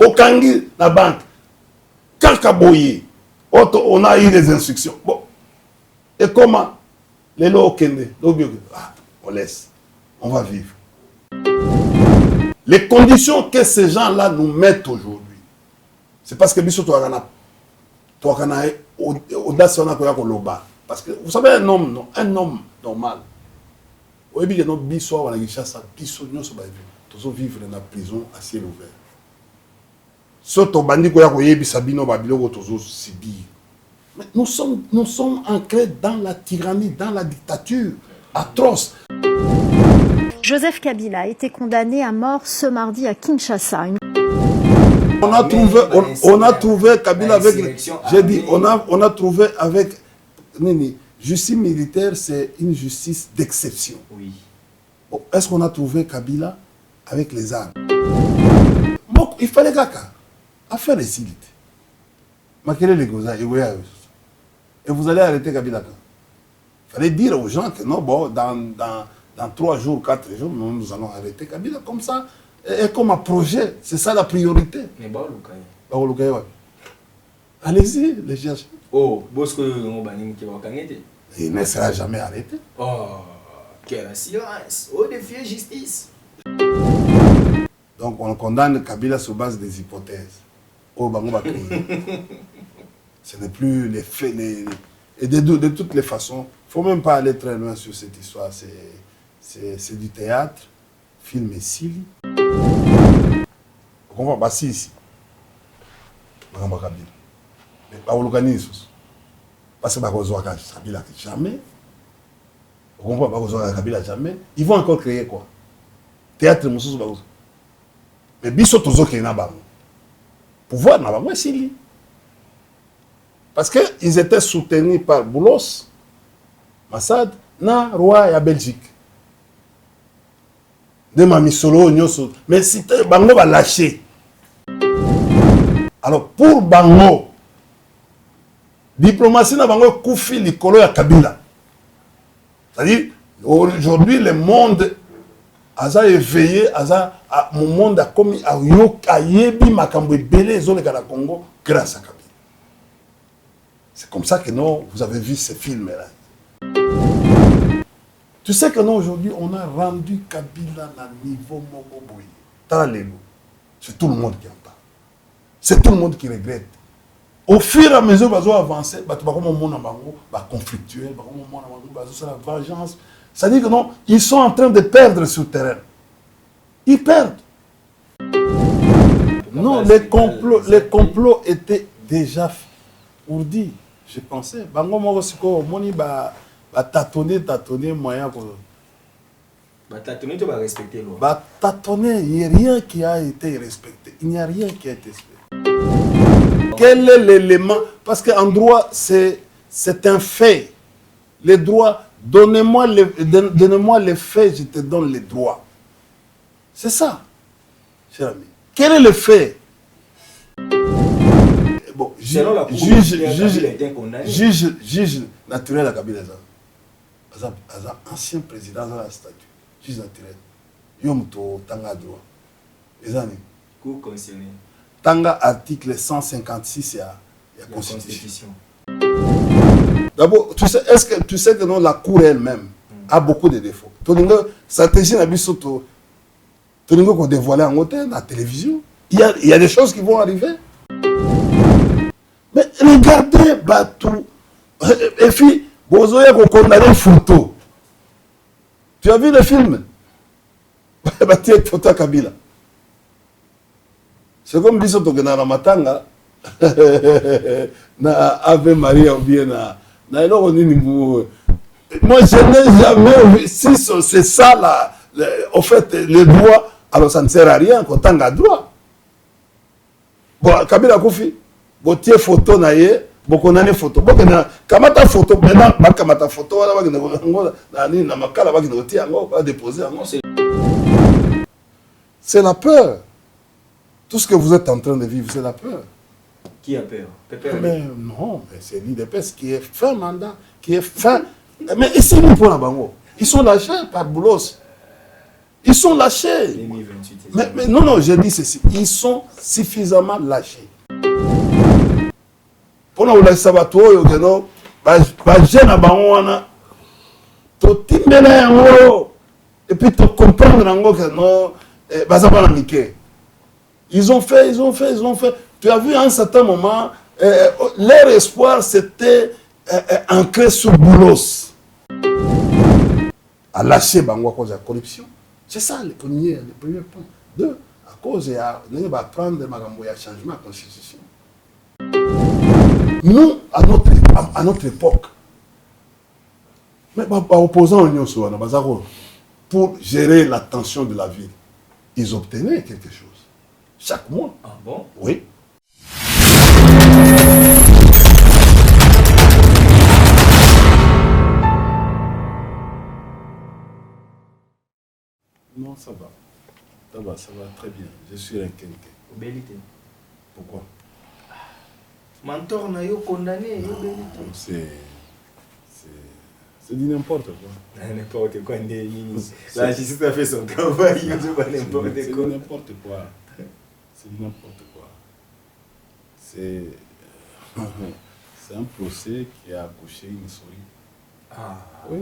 Bokangi, la banque. Quand Kaboye, on a eu des instructions. Bon. Et comment? Les lots on laisse. On va vivre. Les conditions que ces gens-là nous mettent aujourd'hui, c'est parce que Bissot Touakana, parce que vous savez, un homme normal, au début, notre Bissot, on a Bissot, nous sommes vivre dans la prison à ciel ouvert. Mais nous sommes ancrés dans la tyrannie, dans la dictature atroce. Joseph Kabila a été condamné à mort ce mardi à Kinshasa. On a trouvé Kabila avec... J'ai dit, on a trouvé avec... Justice militaire, c'est une justice d'exception. Oui. Bon, est-ce qu'on a trouvé Kabila avec les armes? Bon, il fallait affaire les civils. Et vous allez arrêter Kabila. Il fallait dire aux gens que non, bon, dans 3 jours, 4 jours, nous allons arrêter Kabila comme ça. Et comme un projet, c'est ça la priorité. Mais allez-y, les chercheurs. Oh, Bosco, il ne sera jamais arrêté. Oh, quelle assurance. Oh, défi justice. Donc on condamne Kabila sur base des hypothèses. Oh, ce n'est plus les faits. Et de toutes les façons, il ne faut même pas aller très loin sur cette histoire. C'est du théâtre, film et Sili. On va passer ici. Mais pas au l'organisme. Parce que Kabila jamais. On va pas Kabila jamais. Ils vont encore créer quoi? Théâtre, mais biso tozo qui na bango. Pouvoir na bango Sili. Parce qu'ils étaient soutenus par Boulos, Massad, na roi ya Belgique. De Mamisolo, Nyoso. Mais si Bango va lâcher. Alors pour Bango, diplomatie na Bango koufi likolo ya Kabila. C'est-à-dire, aujourd'hui, le monde a éveillé, mon monde a commis à Yebi Makambo Belé, zone de Congo, grâce à Kabila. C'est comme ça que non, vous avez vu ces films-là. Tu sais que nous, aujourd'hui, on a rendu Kabila à niveau Mogoboui. C'est tout le monde qui en parle. C'est tout le monde qui regrette. Au fur et à mesure que nous avançons, nous va conflictuel, la vengeance. C'est-à-dire que non, ils sont en train de perdre sur le terrain. Ils perdent. Non, les complots étaient déjà ourdis. Je pensais. Bango Morosiko, Moni va tâtonner moyen pour. Tâtonner, tu vas respecter l'eau. Tâtonner, il n'y a rien qui a été respecté. Il n'y a rien qui a été respecté. Quel est l'élément? Parce qu'en droit, c'est un fait. Les droits, donnez-moi les faits, je te donne les droits. C'est ça, cher ami. Quel est le fait? Bon, juge naturel à Kabila. Ancien président de la statue. Juge naturel. Yomto Tanga droit. Les années. Cour constitutionnelle. Tanga article 156 et la Constitution. D'abord, tu sais que non, la Cour elle-même a beaucoup de défauts. La stratégie n'a pas qu'on dévoile en hôtel, la télévision. Il y a des choses qui vont arriver. Mais regardez, Batou. Et puis, Bozoya qu'on condamne une photo. Tu as vu le film? Bati une photo à Kabila. C'est comme Bissot Togenara Matanga. Na Ave Maria ou bien na moi je n'ai jamais vu. Si c'est ça là, en fait, le droit, alors ça ne sert à rien quand on a droit. Bon, Kabila Koufi, bon, tiens photo naïe, bon, on a une photo. Bon, kamata photo, maintenant, kamata photo, c'est la peur. Tout ce que vous êtes en train de vivre, c'est la peur. Qui a peur? Mais non, c'est l'IDPS qui est fin mandat, qui est fin. Mais ici, nous pour la bango, ils sont lâchés par Boulos. Ils sont lâchés. 2028. Mais non, j'ai dit ceci. Ils sont suffisamment lâchés. Pendant que vous avez et puis tu comprendre que ils ont fait. Tu as vu à un certain moment, leur espoir c'était ancré sur Boulos. À lâcher Bango à cause de la corruption. C'est ça le premier point. Deux, à cause de va prendre un changement de la constitution. Nous, à notre époque, mais opposants pour gérer la tension de la ville, ils obtenaient quelque chose. Chaque mois. Ah bon? Oui. Non, ça va. Ça va très bien. Je suis inquiet. Bélité. Pourquoi? Mentor n'a yo condamné. C'est du n'importe quoi. N'importe quoi. La justice a fait son travail. C'est du n'importe quoi. C'est du n'importe quoi. C'est un procès qui a accouché une souris. Ah. Oui.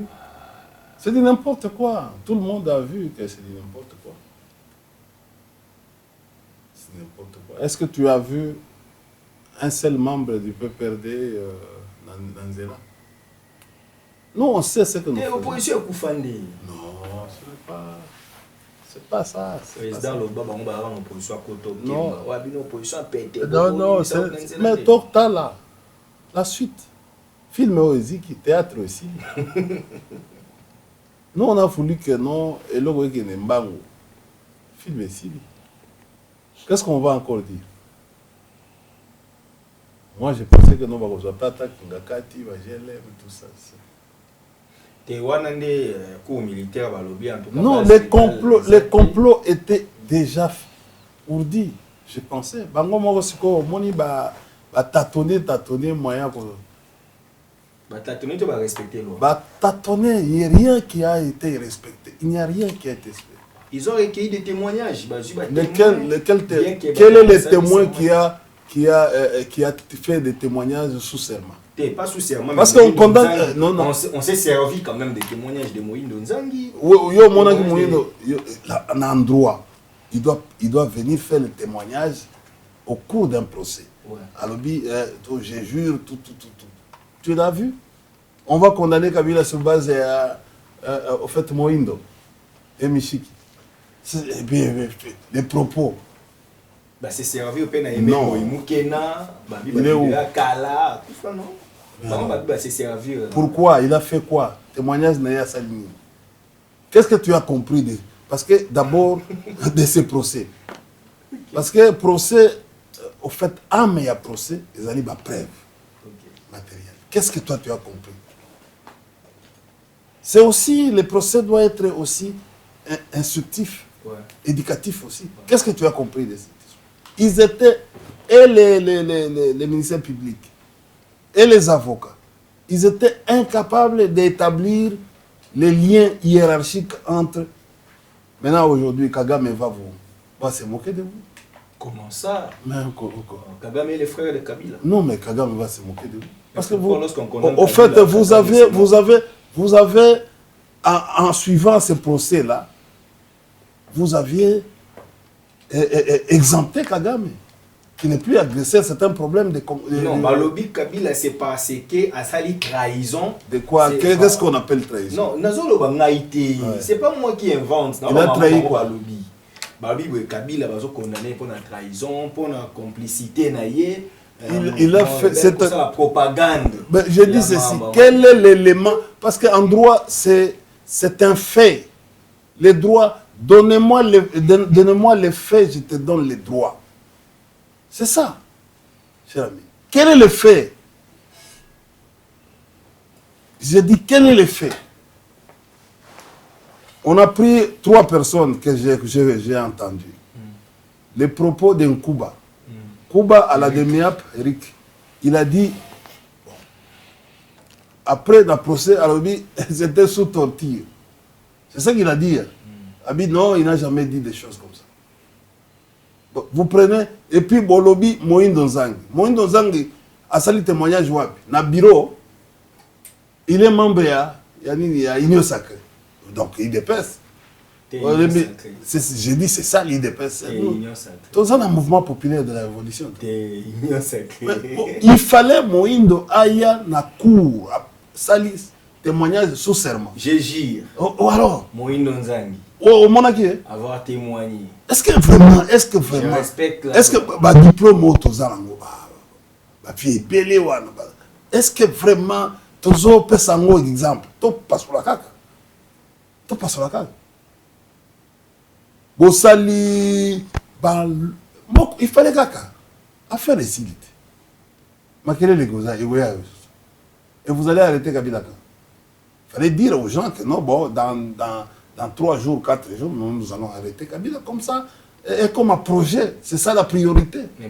C'est du n'importe quoi. Tout le monde a vu que c'est du n'importe quoi. C'est n'importe quoi. Est-ce que tu as vu un seul membre du PPRD dans Zéla? Non, on sait ce que nous faisons. L'opposition est Koufandé. Non, c'est pas ça. Président Lobaba, on va avoir une opposition à Koto. Non. On va avoir une opposition à péter. Non, mais Torta là, la suite. Film aussi, théâtre aussi. Nous, on a voulu que non, et là, on a film ici. Qu'est-ce qu'on va encore dire? Moi, je pensais que nous allons pas attaquer Ngakati, GLM, tout ça. Non, les complots étaient déjà ourdis. Je pensais. Bango Morosiko, Moni va tâtonner moyen pour. Tâtonner, tu vas respecter l'eau. Tâtonner, il n'y a rien qui a été respecté. Il n'y a rien qui a été respecté. Ils ont recueilli des témoignages. Quel est le témoin qui a fait des témoignages sous serment? Pas sous serment. Parce qu'on condamne. Non. On s'est servi quand même des témoignages de Moïse Nzangi. Oui, un endroit, il doit venir faire le témoignage au cours d'un procès. Ouais. Alors, je jure, tout. Tu l'as vu? On va condamner Kabila sur base au fait Moïndo et Michiki. Les propos. C'est servi au pénal. Non. Il est où? Kala, tout ça, non? Pourquoi? Il a fait quoi? Témoignage Naya Salini. Qu'est-ce que tu as compris de... Parce que d'abord, de ces procès. Parce que procès, au fait, il y a procès, ils allaient preuve matérielle. Qu'est-ce que toi tu as compris? C'est aussi, le procès doit être aussi instructif, éducatif aussi. Qu'est-ce que tu as compris de ça? Ils étaient, et les ministères publics, et les avocats, ils étaient incapables d'établir les liens hiérarchiques entre... Maintenant, aujourd'hui, Kagame va se moquer de vous. Comment ça? Mais Kagame est le frère de Kabila. Non, mais Kagame va se moquer de vous. Parce que vous, au fait, vous avez, en suivant ce procès-là, vous aviez exempté Kagame, qui n'est plus agressé. C'est un problème de... Non, Balobi Kabila, c'est parce qu'à sali trahison. De quoi? Qu'est-ce qu'on appelle trahison? Non, c'est pas moi qui invente. Il a trahi quoi? Balobi Kabila va condamné pour la trahison, pour la complicité. Il a fait cette la propagande. Je dis ceci, quel est l'élément? Parce qu'en droit, c'est un fait. Les droits, donnez-moi les faits, je te donne les droits. C'est ça, cher ami. Quel est le fait? J'ai dit, quel est le fait? On a pris 3 personnes que j'ai entendues. Les propos d'un Kuba. Kuba à la demi-ap, Eric, il a dit, bon, après le procès, ils étaient sous torture. C'est ça qu'il a dit. Abi, non, il n'a jamais dit des choses comme ça. Donc, vous prenez, et puis Bolobi, Moïndo Nzangi. Moïndo Nzangi a sali témoignage wapi. Na bureau, il est membre il y a Union Sacrée. Donc, il dépasse. J'ai dit, c'est ça l'IDPS. Tous un mouvement populaire de la révolution. Il fallait Moïndo Aya na cour, salis, témoignage sous serment. Je gire. Oh, alors Moïndo Nzangi. Oh, mon aki. Avoir témoigné. Est-ce que vraiment, Je respecte la... est-ce que bah diplôme autozalango bah fille pelé wana est-ce que vraiment tozo pesango exemple to passe la kaka to passe la kaka bosali bal il fallait kaka affaire de civilité makele les goza et vous allez arrêter Kabila. Il fallait dire aux gens que non bon dans 3 jours, 4 jours, nous allons arrêter Kabila comme ça. Et comme un projet, c'est ça la priorité. Mais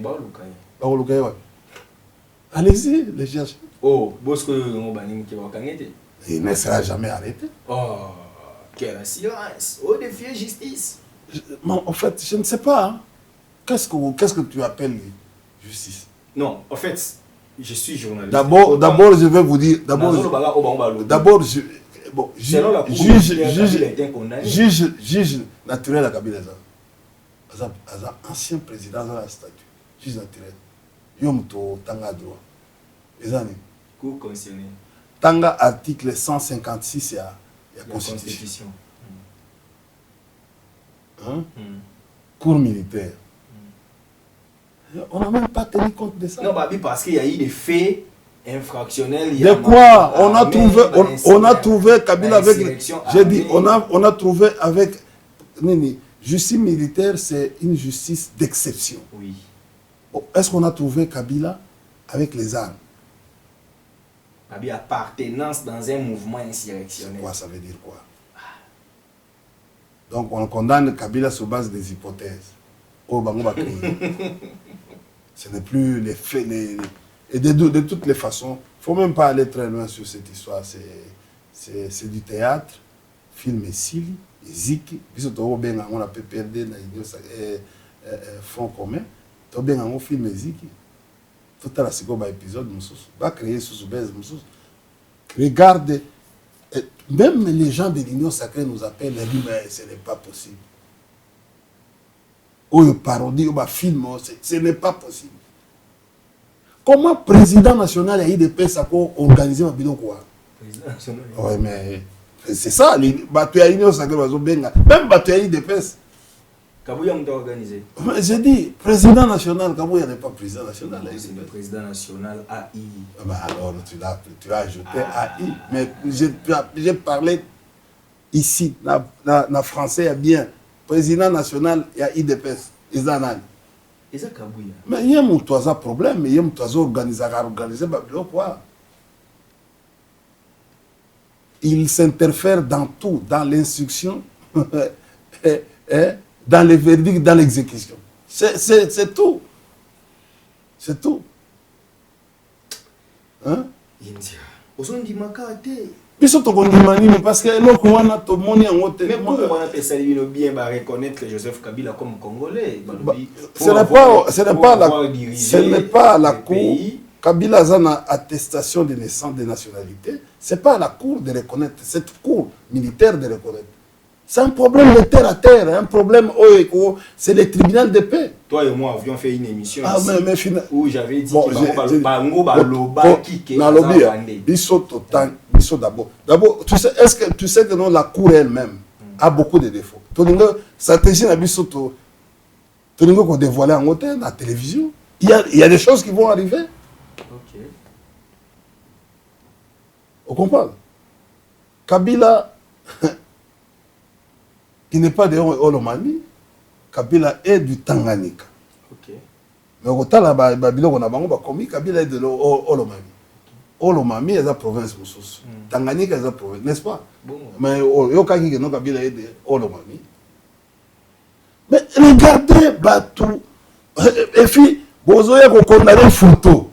allez-y, les chercheurs. Oh, Bosco, il ne sera jamais arrêté. Oh, quel silence. Oh, défier justice. En fait, je ne sais pas. Hein. Qu'est-ce que tu appelles justice? Non, en fait, je suis journaliste. D'abord, je vais vous dire. D'abord, bon, juge naturel à Kabila. Ancien président de la statue. Juge naturel. Yomto Tanga droit. Cour constitutionnelle. Tanga article 156 et la Constitution. Hein? Cour militaire. On n'a même pas tenu compte de ça. Non, parce qu'il y a eu des faits infractionnels. De quoi on a trouvé Kabila avec. J'ai dit, on a trouvé avec. Justice militaire, c'est une justice d'exception. Oui. Bon, est-ce qu'on a trouvé Kabila avec les armes? Appartenance dans un mouvement insurrectionnel. Quoi, ça veut dire quoi? Donc on condamne Kabila sur base des hypothèses. Oh, ce n'est plus les faits. Et de toutes les façons, il ne faut même pas aller très loin sur cette histoire. C'est du théâtre, film et Sili, Ziki. On a PPRD, Front commun. On film et Ziki. Tout à l'heure, épisode, va créer sous base. Regarde, même les gens de l'Union sacrée nous appellent, et disent, mais ce n'est pas possible. Ou parodie, ou film, ce n'est pas possible. Comment président national a eu des PES à organiser un bidon quoi? Président national. Oui, mais c'est ça, tu as l'Union sacrée, même tu as eu des PES. Kabouya m'a organisé. J'ai dit, président national, Kabouya n'est pas président national. C'est le président national AI. Alors, tu as ajouté AI. Mais j'ai parlé ici, dans français, bien. Président national, il y a IDPS. Ils en ont. Et ça, Kabouya. Mais il y a un problème, il y a un organisé, quoi. Il s'interfère dans tout, dans l'instruction. Dans les verdicts, dans l'exécution. C'est tout. C'est tout. Hein? India. Aujourd'hui, Makate. Parce que l'autre, on a tout le monde. Mais pourquoi on a ça bien reconnaître Joseph Kabila comme Congolais? Ce n'est pas la cour. Kabila a une attestation de naissance de nationalité. Ce n'est pas à la cour de reconnaître. Cette cour militaire de reconnaître. C'est un problème de terre à terre, un problème c'est le tribunal de paix. Toi et moi avions fait une émission ici où j'avais dit d'abord, tu sais que non, la cour elle-même a beaucoup de défauts. Stratégie n'a qu'on dévoilé en hôtel, la télévision. Il y a des choses qui vont arriver. Ok. On comprend. Kabila qui n'est pas de Olomami, Kabila est du Tanganyika. Ok. Mais au temps là, Kabila est de Olomami. Olomami est la province Moussous. Tanganyika est la province, n'est-ce pas? Bon. Mais Kabila est de Olomami. Mais regardez, Batou. Et puis, Bozoya qu'on condamne une photo.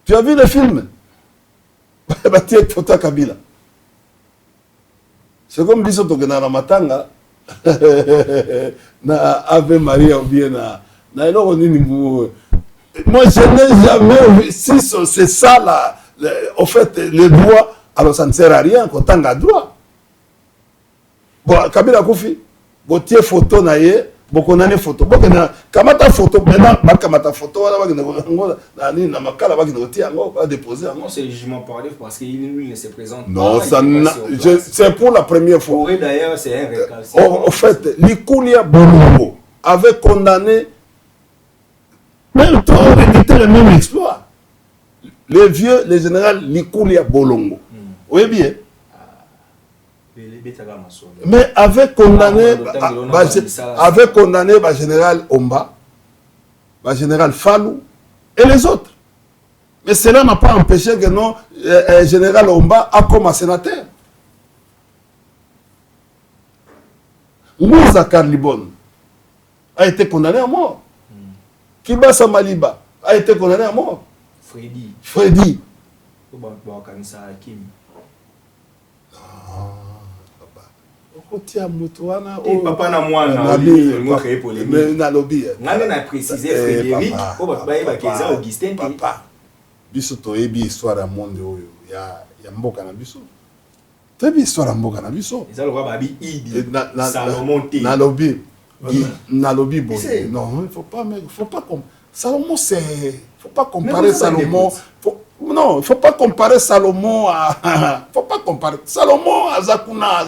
Tu as vu le film? Batou est photo Kabila. C'est comme Bisoto Genara Matanga, na Ave Maria ou bien na eloko nini moi je n'ai jamais vu si c'est ça là au fait le droit alors ça ne sert à rien quand on a droit bon Kabila Koufi bon tiens photo na ye bon qu'on a une photo bon kamata photo maintenant ba kamata photo wala ba ngo na ni na makala ba ngo tiens ngo ba déposer ngo c'est jugement parlé parce qu'il lui ne se présente non pas, ça c'est pour la première fois oui d'ailleurs c'est un récalcitrant en fait Likulia Bolongo avait condamné même toi était le même exploit le vieux le général Likulia Bolongo oui bien mais avait condamné général Omba, général Fallou et les autres. Mais cela n'a pas empêché que non général Omba a comme sénateur. Moussa Carlibon a été condamné à mort. Kibasa Maliba a été condamné à mort. Freddy. Papa na moi na créé polémique na lobby na préciser Frédéric ko ba ba keza Augustin papa biso to ebi histoire ya monde oyo ya mboka na biso to ebi histoire ya mboka na biso ezalo ba babi idi Salomon T na lobby bon non il faut pas comme Salomon c'est faut pas comparer Salomon non, il ne faut pas comparer Salomon à... faut pas comparer Salomon à Zakuna.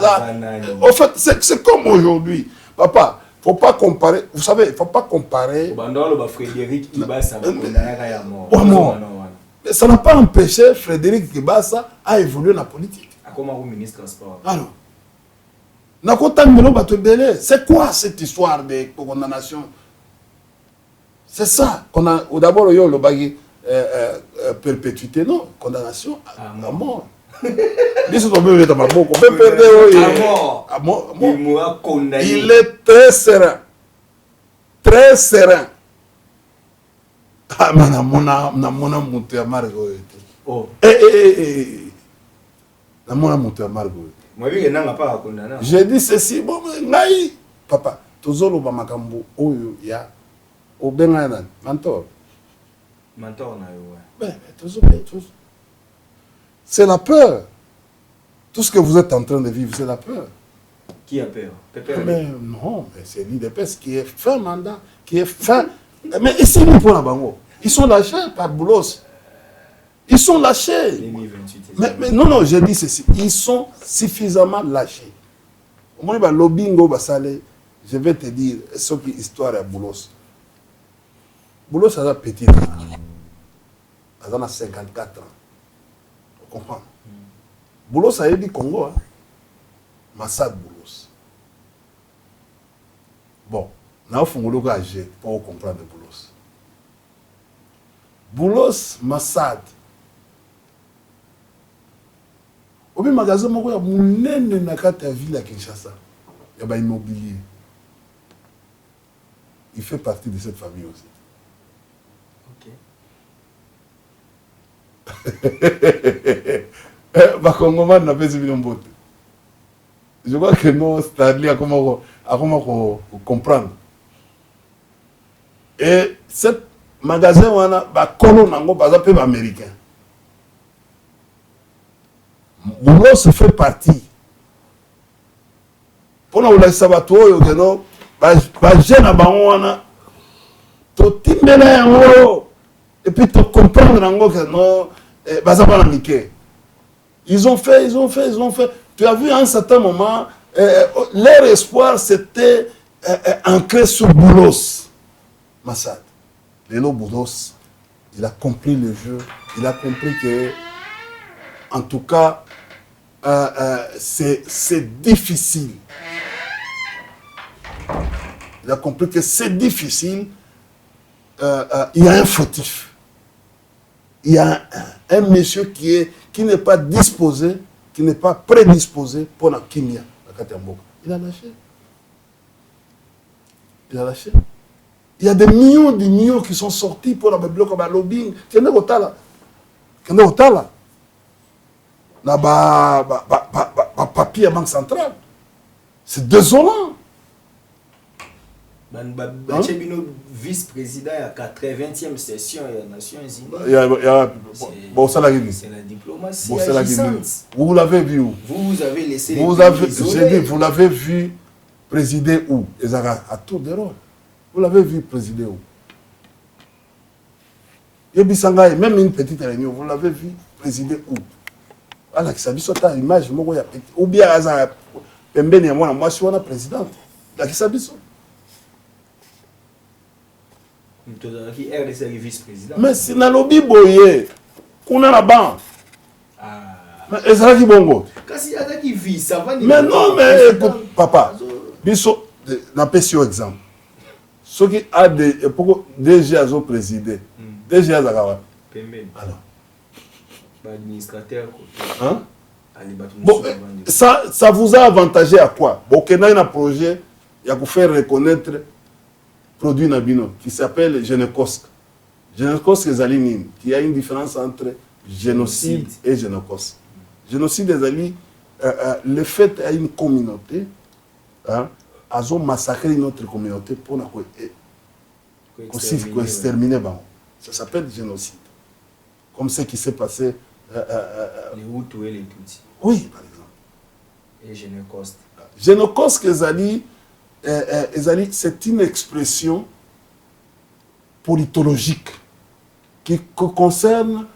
En fait, c'est comme aujourd'hui. Papa, il ne faut pas comparer... Vous savez, il ne faut pas comparer... Frédéric Kibasa. Mais ça n'a pas empêché Frédéric Kibasa à évoluer dans la politique. Comment ministre du sport? Alors, c'est quoi cette histoire de condamnation? C'est ça qu'on a... D'abord, le bagui... perpétuité, non, condamnation à mort. Il est très serein. Très serein. Ah, mais namona monté à Margot. Oh. Namona monté à Margot. Moi, je n'ai pas condamné. J'ai dit ceci, bon, mais papa, tozolo ba makambo oyo ya obenga mentor. C'est la peur. Tout ce que vous êtes en train de vivre, c'est la peur. Qui a peur? Mais non, c'est l'IDPS qui est fin mandat, qui est fin. Mais ici, nous pour la bango. Ils sont lâchés par Boulos. Ils sont lâchés. Mais non, je dis ceci. Ils sont suffisamment lâchés. Moi, je vais te dire, ce qui est histoire à Boulos. Boulos, ça a petit. Elle a 54 ans. Vous comprenez? Boulos, ça a dit Congo. Hein? Massad Boulos. Bon, nous avons fait un pour comprendre Boulos. Boulos, Massad. Au même magasin, il y a une ville à Kinshasa. Il y a un immobilier. Il fait partie de cette famille aussi. Je crois que non, c'est-à-dire comment comprendre. Et ce magasin, on a un américain. Boulos fait partie. Pour nous, les sabatouilles, et puis tu comprendre que non, ils ont fait. Tu as vu à un certain moment, leur espoir c'était ancré sur Boulos. Massad. Lélo Boulos, il a compris le jeu, il a compris que, en tout cas, c'est difficile. Il a compris que c'est difficile. Il y a un fautif. Il y a un monsieur qui n'est pas disposé, qui n'est pas prédisposé pour la Kimia. Il a lâché. Il a lâché. Il y a des millions qui sont sortis pour la bloc comme lobbying. Tiens, là. Là, papier à Banque Centrale. C'est désolant. Vice-président à la 80e session des Nations Unies. C'est la diplomatie agissante. Vous l'avez vu où? Vous avez laissé vous l'avez vu présider où? À tour de rôle. Vous l'avez vu présider où? Yebisanga, même une petite réunion, vous l'avez vu présider où? Alors que ça dit ça image, ou bien pembeni moi je suis la présidente. La qui ça dit ça? Mais c'est dans le lobby boyé, qu'on a la banque. Mais ça qui bongo. Mais non, mais écoute, papa, biso n'a pas si exemple. Ce qui a des déjà ont présidé, déjà alors. Administrateur. Hein? Bon, ça vous a avantagé à quoi? Bon, qu'il y a un projet, il y a pour faire reconnaître produit Nabino qui s'appelle Génocost. Génocost qui a une différence entre génocide et Génocost. Génocide des alliés, le fait à une communauté, hein, ils ont massacré notre communauté pour exterminer. Ça s'appelle génocide. Comme ce qui s'est passé. Les Hutus et les Tutsis. Oui, par exemple. Et Génocost. Génocost, c'est une expression politologique qui concerne,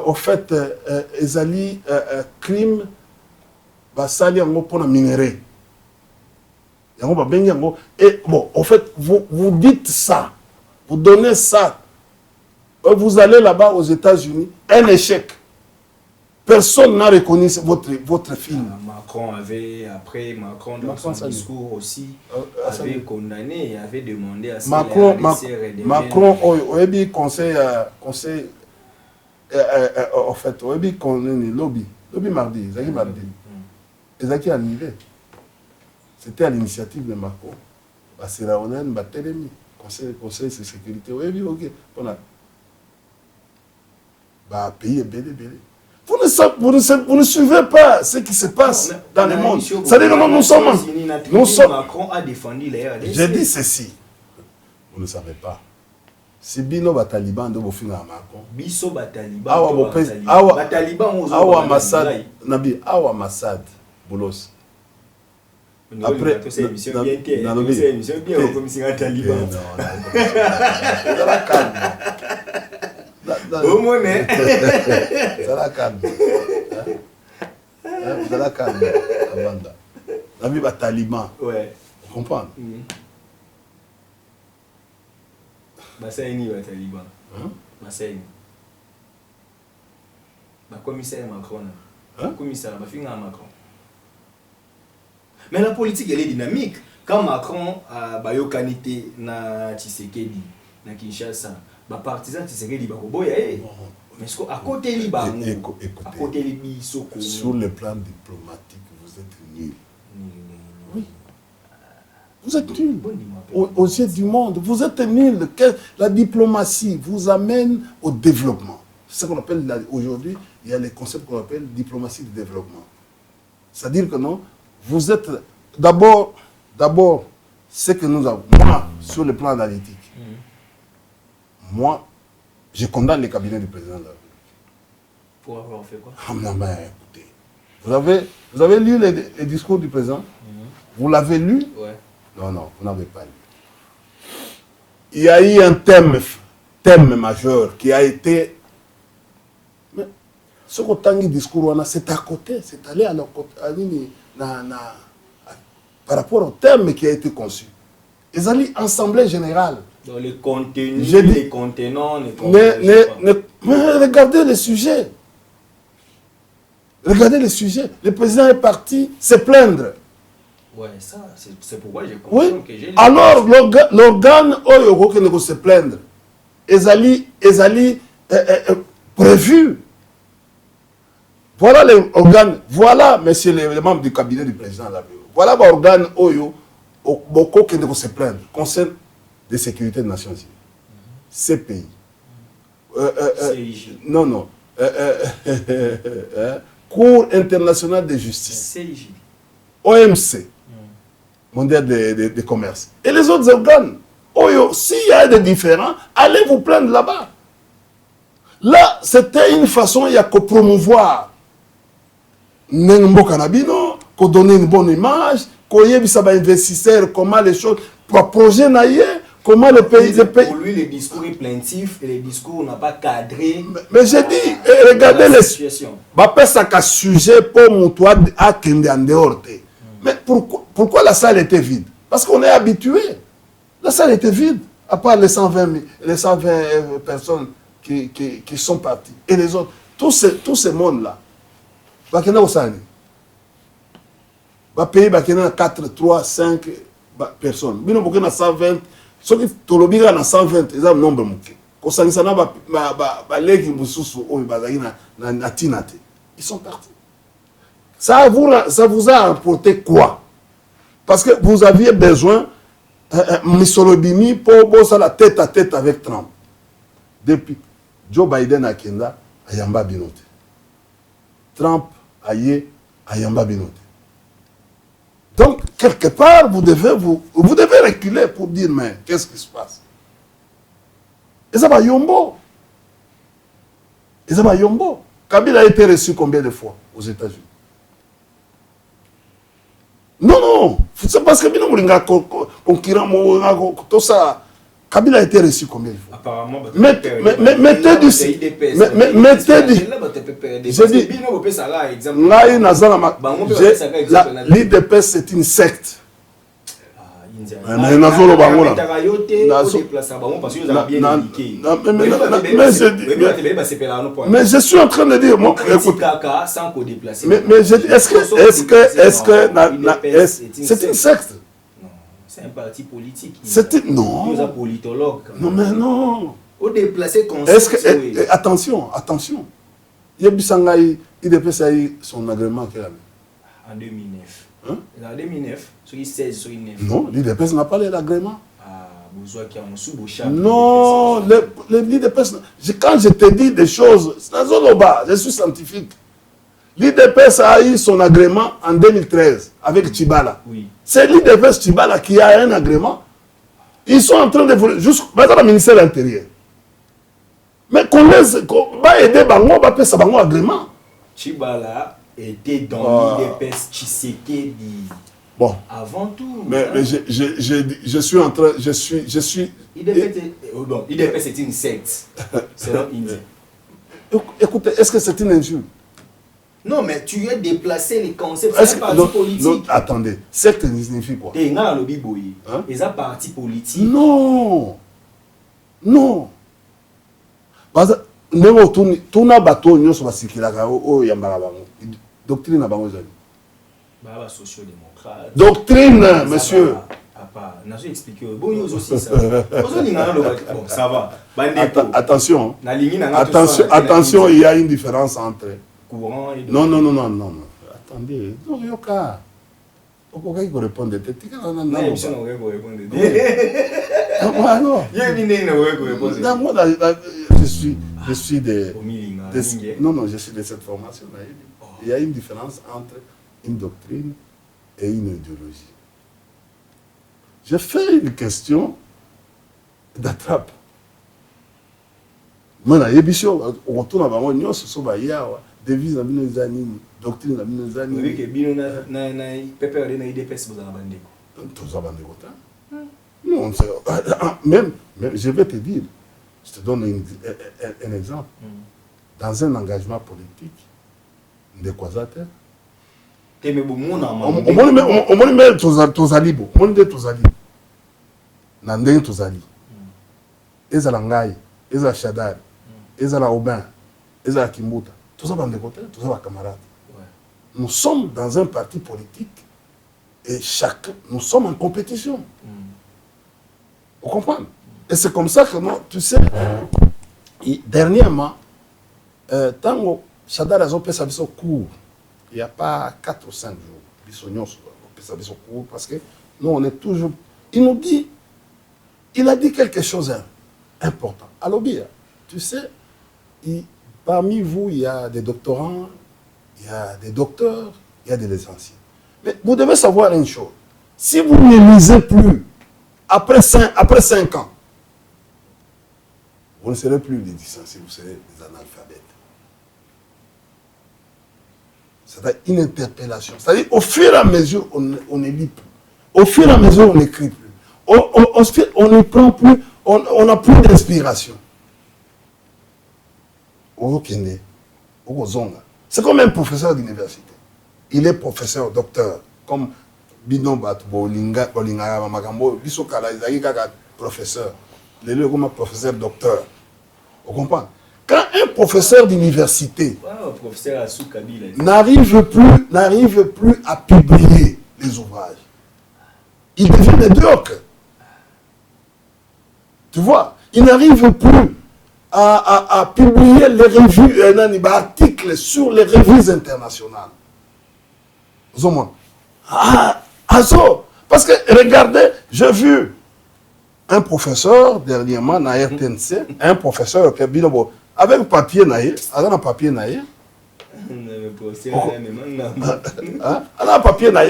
au fait, les crimes basali pour la minerai. Et bon, en fait, vous dites ça, vous donnez ça. Vous allez là-bas aux États-Unis, un échec. Personne n'a reconnu votre film. Macron avait, après Macron dans son discours aussi, avait condamné et avait demandé à ce que Macron, au conseil, en fait, au lobby mardi, ils annulé. C'était à l'initiative de Macron. C'est la conseil de sécurité. Oui, ok. Pays est belé. Vous ne suivez pas ce qui se passe dans le monde. C'est-à-dire que nous sommes... Macron a défendu les RDC. J'ai dit ceci. Vous ne savez pas. Si Bino Bataliban de Bofina Macron. Biso Bataliban. Bataliban Massad. Nabi, Awa Massad. Boulos. Après, Vous allez calmer. La vie va taliban. Ouais. Vous comprenez? Bassaini va taliban. Bassaini. Le commissaire Macron. Le commissaire Macron. Mais la politique, elle est dynamique. Quand Macron a bayokanité na Tshisekedi, na Kinshasa, les partisans Tshisekedi bakoboya mais à côté liba, à côté libi, sur le plan diplomatique, vous êtes nuls. Oui. Vous êtes nuls. Aux yeux du monde, vous êtes nuls. La diplomatie vous amène au développement. C'est ce qu'on appelle aujourd'hui, il y a les concepts qu'on appelle diplomatie de développement. C'est-à-dire que non, vous êtes d'abord, ce que nous avons, moi, sur le plan analytique, moi, je condamne les cabinets du président de la République. Pour avoir fait quoi? Non, mais écoutez, vous avez lu les discours du président? Vous l'avez lu? Ouais. Non, vous n'avez pas lu. Il y a eu un thème majeur qui a été... Mais ce qu'on a dit discours, c'est à côté, c'est allé à par rapport au thème qui a été conçu. Ils ont dit assemblée générale. Dans les contenus, les contenants, mais regardez le sujet. Regardez le sujet. Le président est parti se plaindre. Ouais, ça, c'est pourquoi j'ai compris que j'ai... Alors, l'organe qui ne se plaindre, ils allaient prévu. Voilà l'organe, voilà, monsieur les membres du cabinet du président de la République. Voilà l'organe beaucoup qui ne se plaindre. Conseil de sécurité des Nations Unies. CPI. CIJ. Non. Cour internationale de justice. CIJ. OMC. mondial de commerce. Et les autres organes. S'il y a des différends, allez vous plaindre là-bas. Là, c'était une façon, il y a que promouvoir Nengo Kanabino, qu'on donner une bonne image, qu'on y ait des investisseurs, comment les choses, pour projet naïe, comment le pays. Pour lui, le discours est plaintif et le discours n'a pas cadré. Mais j'ai dit, regardez les situations. Ça qu'un sujet pour mon toit à Kende en dehors. Mais pourquoi la salle était vide? Parce qu'on est habitué. La salle était vide, à part les 120 personnes qui sont parties. Et les autres, tous ces mondes-là, Bakena Osani, pays Bakena 4, 3, 5 personnes. Bino Bakena 120, ceux qui Tolobiga na 120, ils ont un nombre mouké. Kosanisana Legi Moussoussou, na Tinate. Ils sont partis. Ça vous a apporté quoi? Parce que vous aviez besoin Missolobimi pour bosser la tête à tête avec Trump. Depuis Joe Biden a Kenda, Ayamba Binote. Trump aïe, Ayamba Binote. Donc, quelque part, vous devez reculer pour dire, mais qu'est-ce qui se passe? Et ça va Yombo. Et ça va Yombo. Kabila a été reçu combien de fois aux États-Unis? Non. C'est parce que tout ça, Kabila a été reçu combien de fois? Apparemment, mettez du... J'ai dit, l'IDPS c'est une secte. Mais je suis en train de dire, est-ce que c'est une secte? C'est un parti politique. Non. Nous politologues. Non, mais non. Au déplacé est-ce que attention. Yebisangai, IDPS a eu son agrément en 2009. Hein? En 2009, sur 16, sur 9. Non, l'IDPS n'a pas l'agrément. Non, l'IDPS, quand je te dis des choses, je suis scientifique. L'IDPS a eu son agrément en 2013 avec Tchibala. Oui. C'est l'IDPS Tchibala qui a un agrément. Ils sont en train de voler dans le ministère de l'Intérieur. Mais qu'on va aider Bango, on va payer ça Bango agrément. Tchibala était dans l'IDPS Tshisekedi. Bon. Avant tout. Mais je suis en train. Je suis. IDPS c'est une secte. C'est non indien. Écoutez, est-ce que c'est une injure? Non, mais tu as déplacé les concepts. C'est un parti politique. Non, attendez, secte signifie quoi? Tu es dans le biboyi. C'est un parti politique. Non. Parce que tout n'a pas tout nous sur doctrine à bango zali. Bah sociodémocrate. Doctrine, monsieur. N'a pas expliqué. Bon, nous aussi ça. Bon, ça va. Attention. Attention, il y a une différence entre courant et non. Attendez. Non, yoka. Pourquoi il répond de tête? Non, je suis de non, je suis de cette formation. Il y a une différence entre une doctrine et une idéologie. Je fais une question d'attrape. Moi, on retourne à Bamon, ce sont devise à Binozani, doctrine à Binozani. Oui, que Binozani, Pépé a IDPS, vous avez bandé. Tous avez bandé. Non, même, je vais te dire, je te donne un exemple. Dans un engagement politique, de quoi ça t'es? On m'a mis tozali bo, on dit tozali. Nandeng tozali. Ezala ngai, ezala Shadari, ezala Aubin, ezala Kimbuta. Tout ça, tous ça, camarades. Nous sommes dans un parti politique et nous sommes en compétition. Vous comprenez? Et c'est comme ça que, tu sais, dernièrement, tant que Shadari a fait sa vie court, il n'y a pas 4 ou 5 jours, Bissognon a fait sa vie court parce que nous, on est toujours. Il a dit quelque chose d'important. Alors, bien, tu sais, parmi vous, il y a des doctorants, il y a des docteurs, il y a des licenciés. Mais vous devez savoir une chose, Si vous ne lisez plus, après 5 ans, vous ne serez plus des licenciés, vous serez des analphabètes. C'est une interpellation. C'est-à-dire, au fur et à mesure, on ne lit plus. Au fur et à mesure, on n'écrit plus. On ne prend plus, on n'a plus d'inspiration. C'est comme un professeur d'université. Il est professeur, docteur, comme Bino Bolinga, Magambo, Bissokala, professeur. Il est comme un professeur docteur. Vous comprenez? Quand un professeur d'université n'arrive plus à publier les ouvrages, il devient médiocre. Tu vois, il n'arrive plus à publier les revues, un article sur les revues internationales. Parce que, regardez, j'ai vu un professeur dernièrement dans RTNC, un professeur qui avec papier naïe, avec un papier naïe.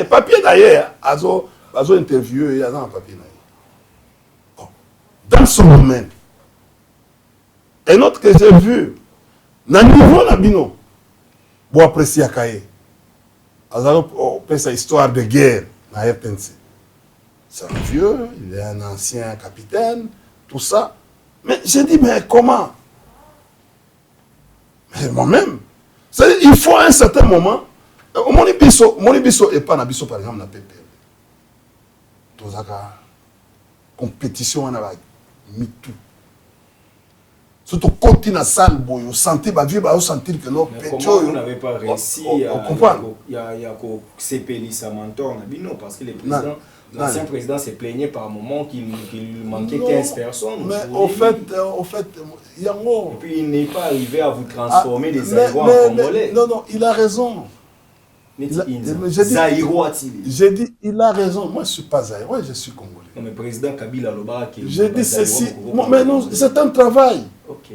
Papier naïe, azo interview et un papier naïe. Dans son domaine. Un autre que j'ai vu, dans le niveau Nabino, pour apprécier Akaye. On fait sa histoire de guerre dans RTNC. C'est un vieux, il est un ancien capitaine, tout ça. Mais j'ai dit, mais comment? Mais moi-même. Il faut à un certain moment, mon ibiso et pas nabiso par exemple, na PPL. Tout ça, compétition, on a mis tout. Surtout quand il y a une salle, vous sentez que non, comment vous n'avez pas réussi à s'épeler sa mentor? Non, parce que l'ancien président s'est plaigné par moment qu'il manquait 15 personnes. Mais au fait, il y a un mot. Et puis il n'est pas arrivé à vous transformer des Zaïrois en Congolais. Non, il a raison. J'ai dit, il a raison. Moi, je ne suis pas Zaïrois, je suis Congolais. Non, mais président Kabila Loba qui... J'ai dit ceci. Mais non, c'est un travail. Ok.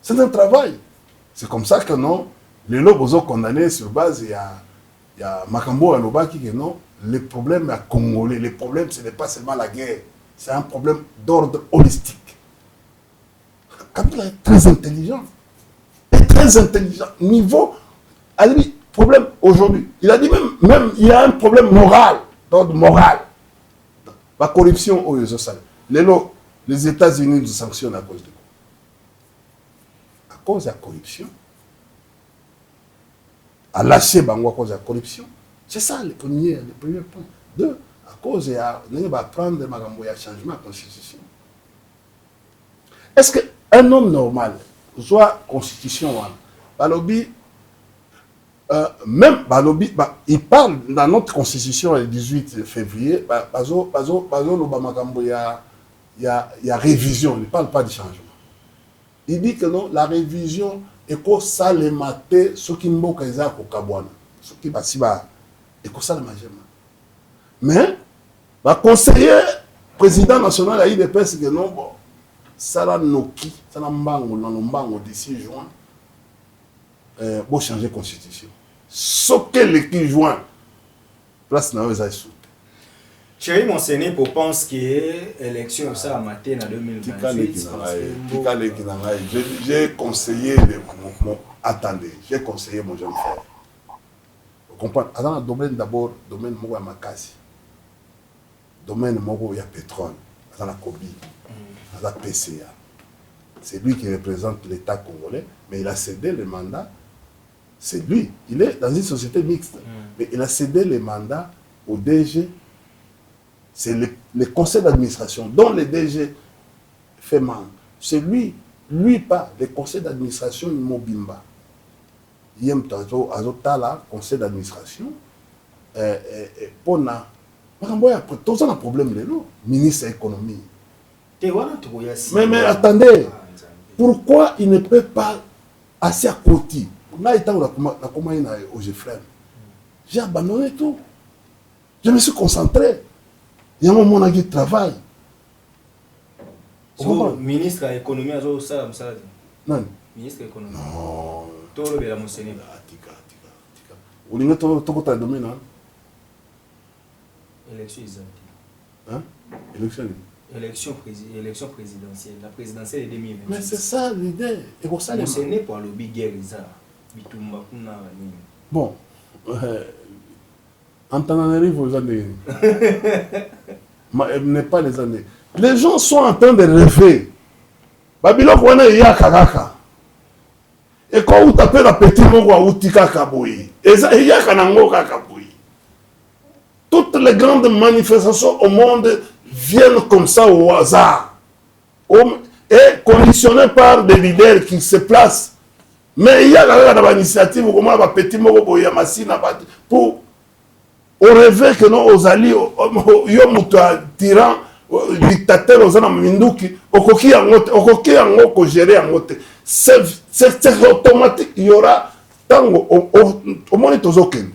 C'est un travail. C'est comme ça que non, les lobes sont condamnés sur base, il y a Makambo Aloba qui dit non, les problèmes à Congolais, les problèmes, ce n'est pas seulement la guerre, c'est un problème d'ordre holistique. Kabila est très intelligent. Niveau, a dit, problème aujourd'hui. Il a dit même il y a un problème moral, d'ordre moral. La corruption aux les États-Unis nous sanctionnent à cause de quoi? À cause de la corruption. À lâcher Bango à cause de la corruption. C'est ça le premier point. Deux, à cause de prendre un changement de la constitution. Est-ce qu'un homme normal, soit constitution, même il parle dans notre constitution le 18 février, il y a révision, il ne parle pas de changement. Il dit que non, la révision est pour ça les mater, ce qui m'a dit ce qui va ça le majeur. Mais le conseiller président national a eu des personnes que non, bon, ça l'a noki, ça l'a mbango d'ici juin, pour changer la constitution. Ce que l'équipe juin, place n'a pas été. Thierry Monsené pour penser que l'élection ça a maté en 2028. J'ai conseillé attendez, j'ai conseillé mon jeune frère. Vous comprenez? Dans le domaine d'abord, domaine de Makasi, domaine de pétrole, dans la Kobi, dans la PCA. C'est lui qui représente l'État congolais, mais il a cédé le mandat. C'est lui, il est dans une société mixte, mais il a cédé le mandat au DG. C'est le conseil d'administration dont le DG fait membre. C'est lui pas, le conseil d'administration Mobimba. Il y a un conseil d'administration. Pour tout un problème, le ministre de l'économie. Mais attendez, pourquoi il ne peut pas assez à côté? J'ai abandonné tout. Je me suis concentré. Il y a un moment qui travaille. Le ministre de l'économie a ça. Non. Ministre de l'économie. Non. Tout le monde a mentionné. Vous avez tout le domaine. Élection exacte. Hein? Élection. Élection présidentielle. La présidentielle est 2026. Mais c'est ça l'idée. Et pour ça, ce n'est pas le big guerre. Bon. Antananarivo, vous allez. N'est pas les années. Les gens sont en train de rêver. Babylone, on est yakaka. Et quand vous tapez la petite mot, vous tika kaboui. Et ça, il y a kanango kakaboui. Toutes les grandes manifestations au monde viennent comme ça au hasard. Et conditionnées par des leaders qui se placent. Mais il y a une initiative comment la petite mot pour rêver que nous, aux alliés, aux tyrans, dictateurs, aux Minduki, au gérer en moté. C'est automatique. Il y aura tant au moins les aucun.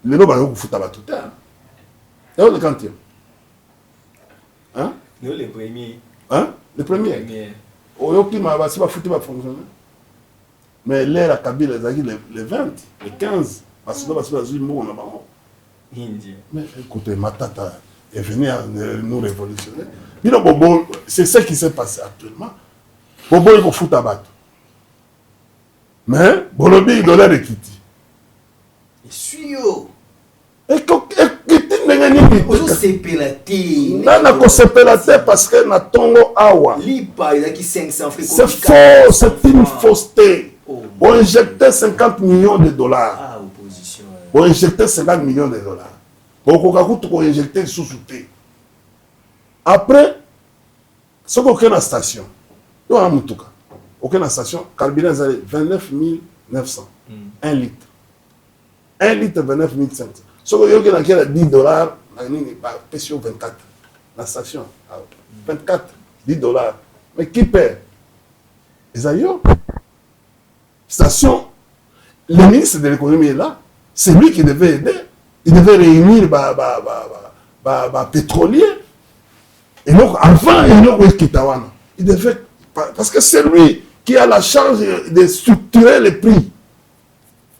Les noms vont foutre à tout le temps. C'est le quantième. Hein? Nous les premiers. Hein? Les premiers. Au climat, c'est pas foutu, va fonctionner. Mais l'air à Kabila, les 20, les 15, parce que c'est un mot, on a pas. Mais écoutez, Matata est venu nous révolutionner. C'est ce qui s'est passé actuellement. Bobo, il faut foutre à battre. Mais, Bolobi, il donne les Kitty. Et suis yo. Et Kitty n'est pas Ozo sepelaté. Nana ko sepelaté parce que na tongo awa. Lipa, il a qui 500 francs. C'est faux, c'est une fausseté. On injectait 50 millions de dollars. Ah, opposition. On injectait 50 millions de dollars. On a injecté sous-souté. Après, ce qu'on a dans la station, il y a aucune station, carburant 29 900. 1 litre. 1 litre, 29 500. Ce qu'on a 10 dollars, pression 24. La station, 24, 10 dollars. Mais qui paie? Les aïeux. Station, le ministre de l'économie est là. C'est lui qui devait aider. Il devait réunir les pétroliers. Et donc, avant, il devait. Parce que c'est lui qui a la charge de structurer les prix.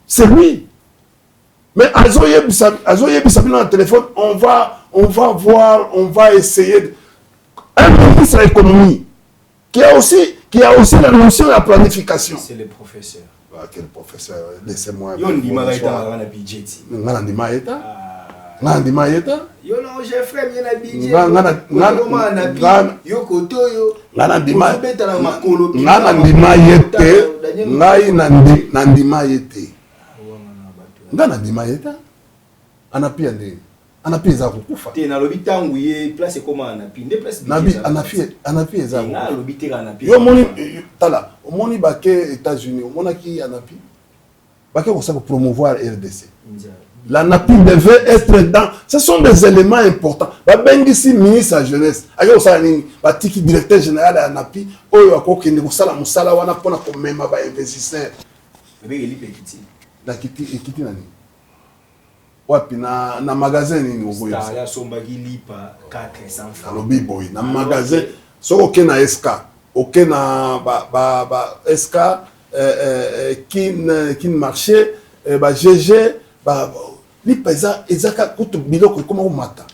C'est lui. Mais Azoye Bissabi dans le téléphone, on va voir, on va essayer. Un ministre de l'économie qui a aussi la notion de la planification. C'est le professeur. Ah, quel professeur, laissez-moi. Yo ndima gaita na budget. Ngana ndima yeta. Ngana ndima yeta. Yo non, j'ai frère bien na budget. Ngana yo koto yo. Ngana ndima. Ngana ndima yete. Ngai na ndima yete. Ngana ndima yeta. Anapi ande. Anapi za kukufa. Te na lobi tangu ye place comment anapi. Nde place. Nabi anapi za. Na lobi te anapi. Yo moni tala. Omoni baké États-Unis, omona ki anapi. Baké on sait promouvoir RDC. La NAPI devait être dans. Ce sont des éléments importants. Babengisi ministre de la jeunesse. Ayo salani batiki directeur général de la NAPI. Oyo akokende kosala musala wana pona komema ba investisseur. Bebe eli petiti. Na kiti nani? Wapi na magasin nini oboyo? Ça ya sombaki lipa 400 francs. Alobi boy na magasin soko ke na SK. OK na SK kin marché ba GG ba li pesa ezaka kutu biloko koma umata.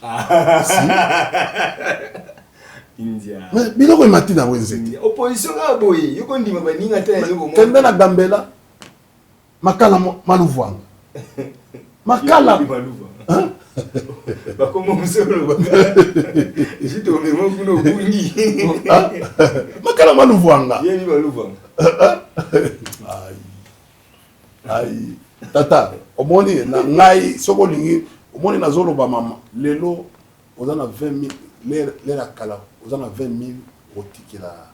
India. Mais biloko imati na wenze. Opposition ga boy, yoko ndima ba ninga tena yoko mo. Kenda na Gambela makala maluvwanga. Makala hein? Ba komo musolo ba. Jito memo kuno bungi. Makala maluvwanga. Yemi maluvwanga. Aïe. Tata, omoni na ngai soko lingi, omoni na zolo ba mama. Lelo ozana 20 000 l'air kala, ozana 20 000 otikela.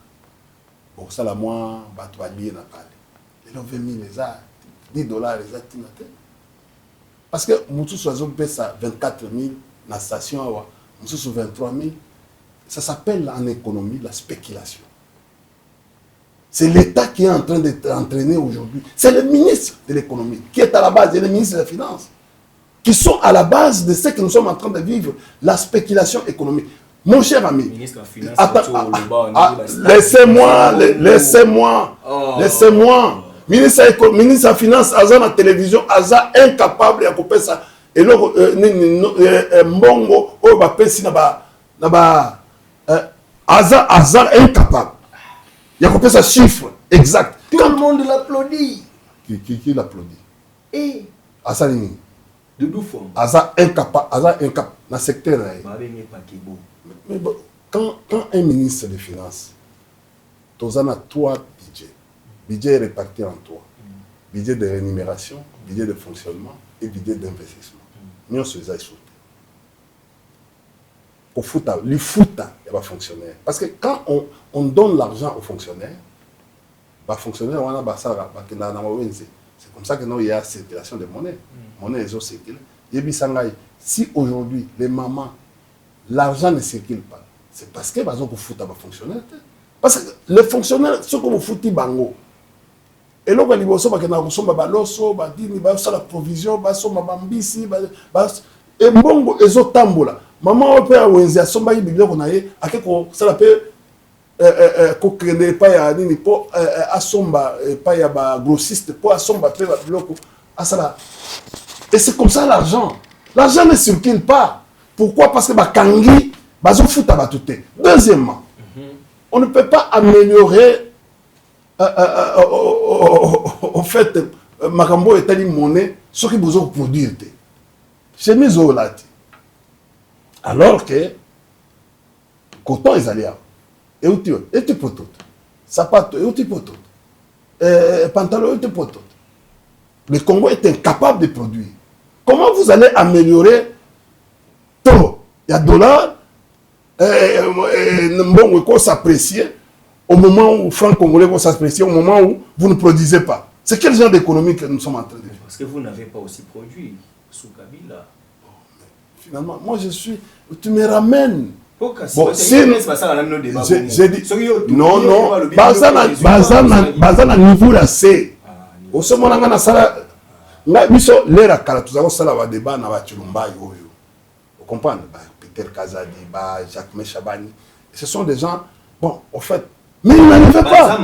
Bon ça la moi bato balié na kale. Lelo 20 000 les a 10 dollars les a tinate. Parce que mutu soazo pesa 24 000 na station awa, mutu 23 000. Ça s'appelle en économie la spéculation. C'est l'État qui est en train d'être entraîné aujourd'hui. C'est le ministre de l'économie qui est à la base, et le ministre des Finances, qui sont à la base de ce que nous sommes en train de vivre, la spéculation économique. Mon cher ami, laissez-moi. Ministre des Finances, à la télévision, Aza incapable de couper ça. Et là, mbongo, oh, pesi hasard incapable. Il y a combien ça chiffre exact. Tout le monde l'applaudit. Qui l'applaudit? Et Hasard de deux fois. hasard incapable dans le secteur. Mais bon, quand un ministre des Finances, tu as trois budgets. Budget est réparti en trois. Budget de rémunération, budget de fonctionnement et budget d'investissement. Nous sommes les sautés. Au foot, le foot, il va fonctionner. Parce que quand on donne l'argent aux fonctionnaires, les fonctionnaires, c'est comme ça que nous, il y a circulation de monnaie. Monnaie est circulée. Si aujourd'hui, les mamans, l'argent ne circule pas, c'est parce que les foot va fonctionner. Parce que les fonctionnaires, ceux qui foot, bango. Et là, il y a la provision, et bongo, ils ont tambola. Maman, on peut avoir un somba qui bibliothèque on a eu, à quelque ça l'appelle coquiner pas ya nini pour asomba pas ya ba grossiste pour asomba pe ba bloco à ça. Et c'est comme ça l'argent. L'argent ne circule pas. Pourquoi? Parce que ba kangi ba zo futa ba tout. Deuxièmement, on ne peut pas améliorer au fait makambo etali monnaie ce qui besoin produire. Chez mes olati. Alors que coton est allé et où tu peux tout sapato et où tu peux tout pantalon et tu peux tout. Le Congo est incapable de produire. Comment vous allez améliorer tout? Il y a dollar bon il faut s'apprécier au moment où franc congolais va s'apprécier au moment où vous ne produisez pas. C'est quel genre d'économie que nous sommes en train de faire? Parce que vous n'avez pas aussi produit sous Kabila. Finalement, moi je suis. Tu me ramènes. Bon, c'est j'ai dit. Non, non. Bazana niveau là, c'est. Au ce moment là, ça. Miso l'era kala tout ça, ça va débat na Chilumba yoyo. Vous comprenez? Peter Kazadi, Jacques Meshabani. Ce sont des gens. Bon, en fait. Mais ils n'arrivaient pas.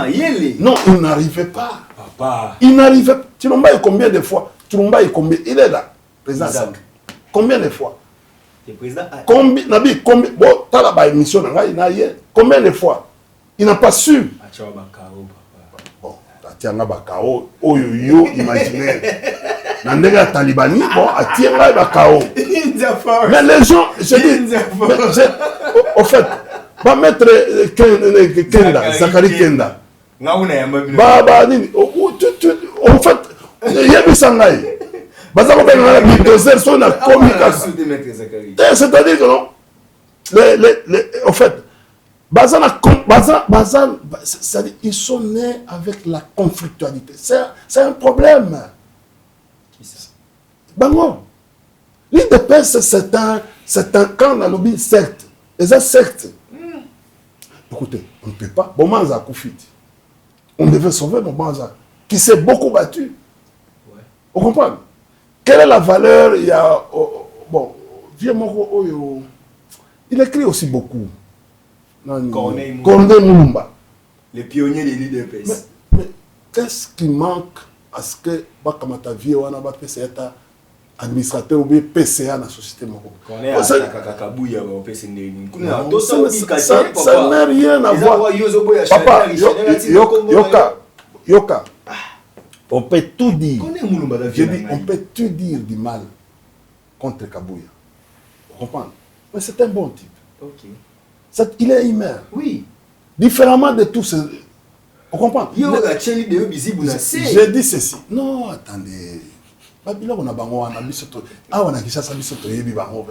Non, ils n'arrivaient pas. Papa. Ils n'arrivaient pas. Chilumba est combien de fois? Chilumba est combien? Il est là. Président. Combien de fois? Combien bon, t'as la émission, combien de fois? Il n'a pas su. Bon, Tatianga Bakao, Oyoyo, imaginaire. Nandega Talibani, bon, Atianga Bakao. Mais les gens, je dis, au fait, va mettre Kenda, Zachary Kenda. En fait, il y a des sangaïs. C'est-à-dire que non, en fait, ils sont nés avec la conflictualité. C'est un problème. Bango. L'IDPS, c'est un camp dans le secte. Et ça, secte. Écoutez, on ne peut pas. Bomanza Koufit. On devait sauver Bomanza, qui s'est beaucoup battu. Vous comprenez? Quelle est la valeur? Il y a. Bon, il écrit aussi beaucoup. Corneille Moumba. Les pionniers de l'IDPS. Mais qu'est-ce qui manque à ce que Bakamata vie ou Anaba PCA administrateur ou bien PCA dans la société Moko? Ça n'a rien à voir. Papa, Yoka. On peut tout dire. Je dis, on peut tout dire du mal contre Kabouya. Vous comprenez? Mais c'est un bon type. Okay. Il est humain. Oui. Différemment de tous ces. Vous comprenez? J'ai dit ceci. Non, attendez. Babylone, on a bango, on a bisoto. Ah, on a qui ça, bisoto, yebi bango.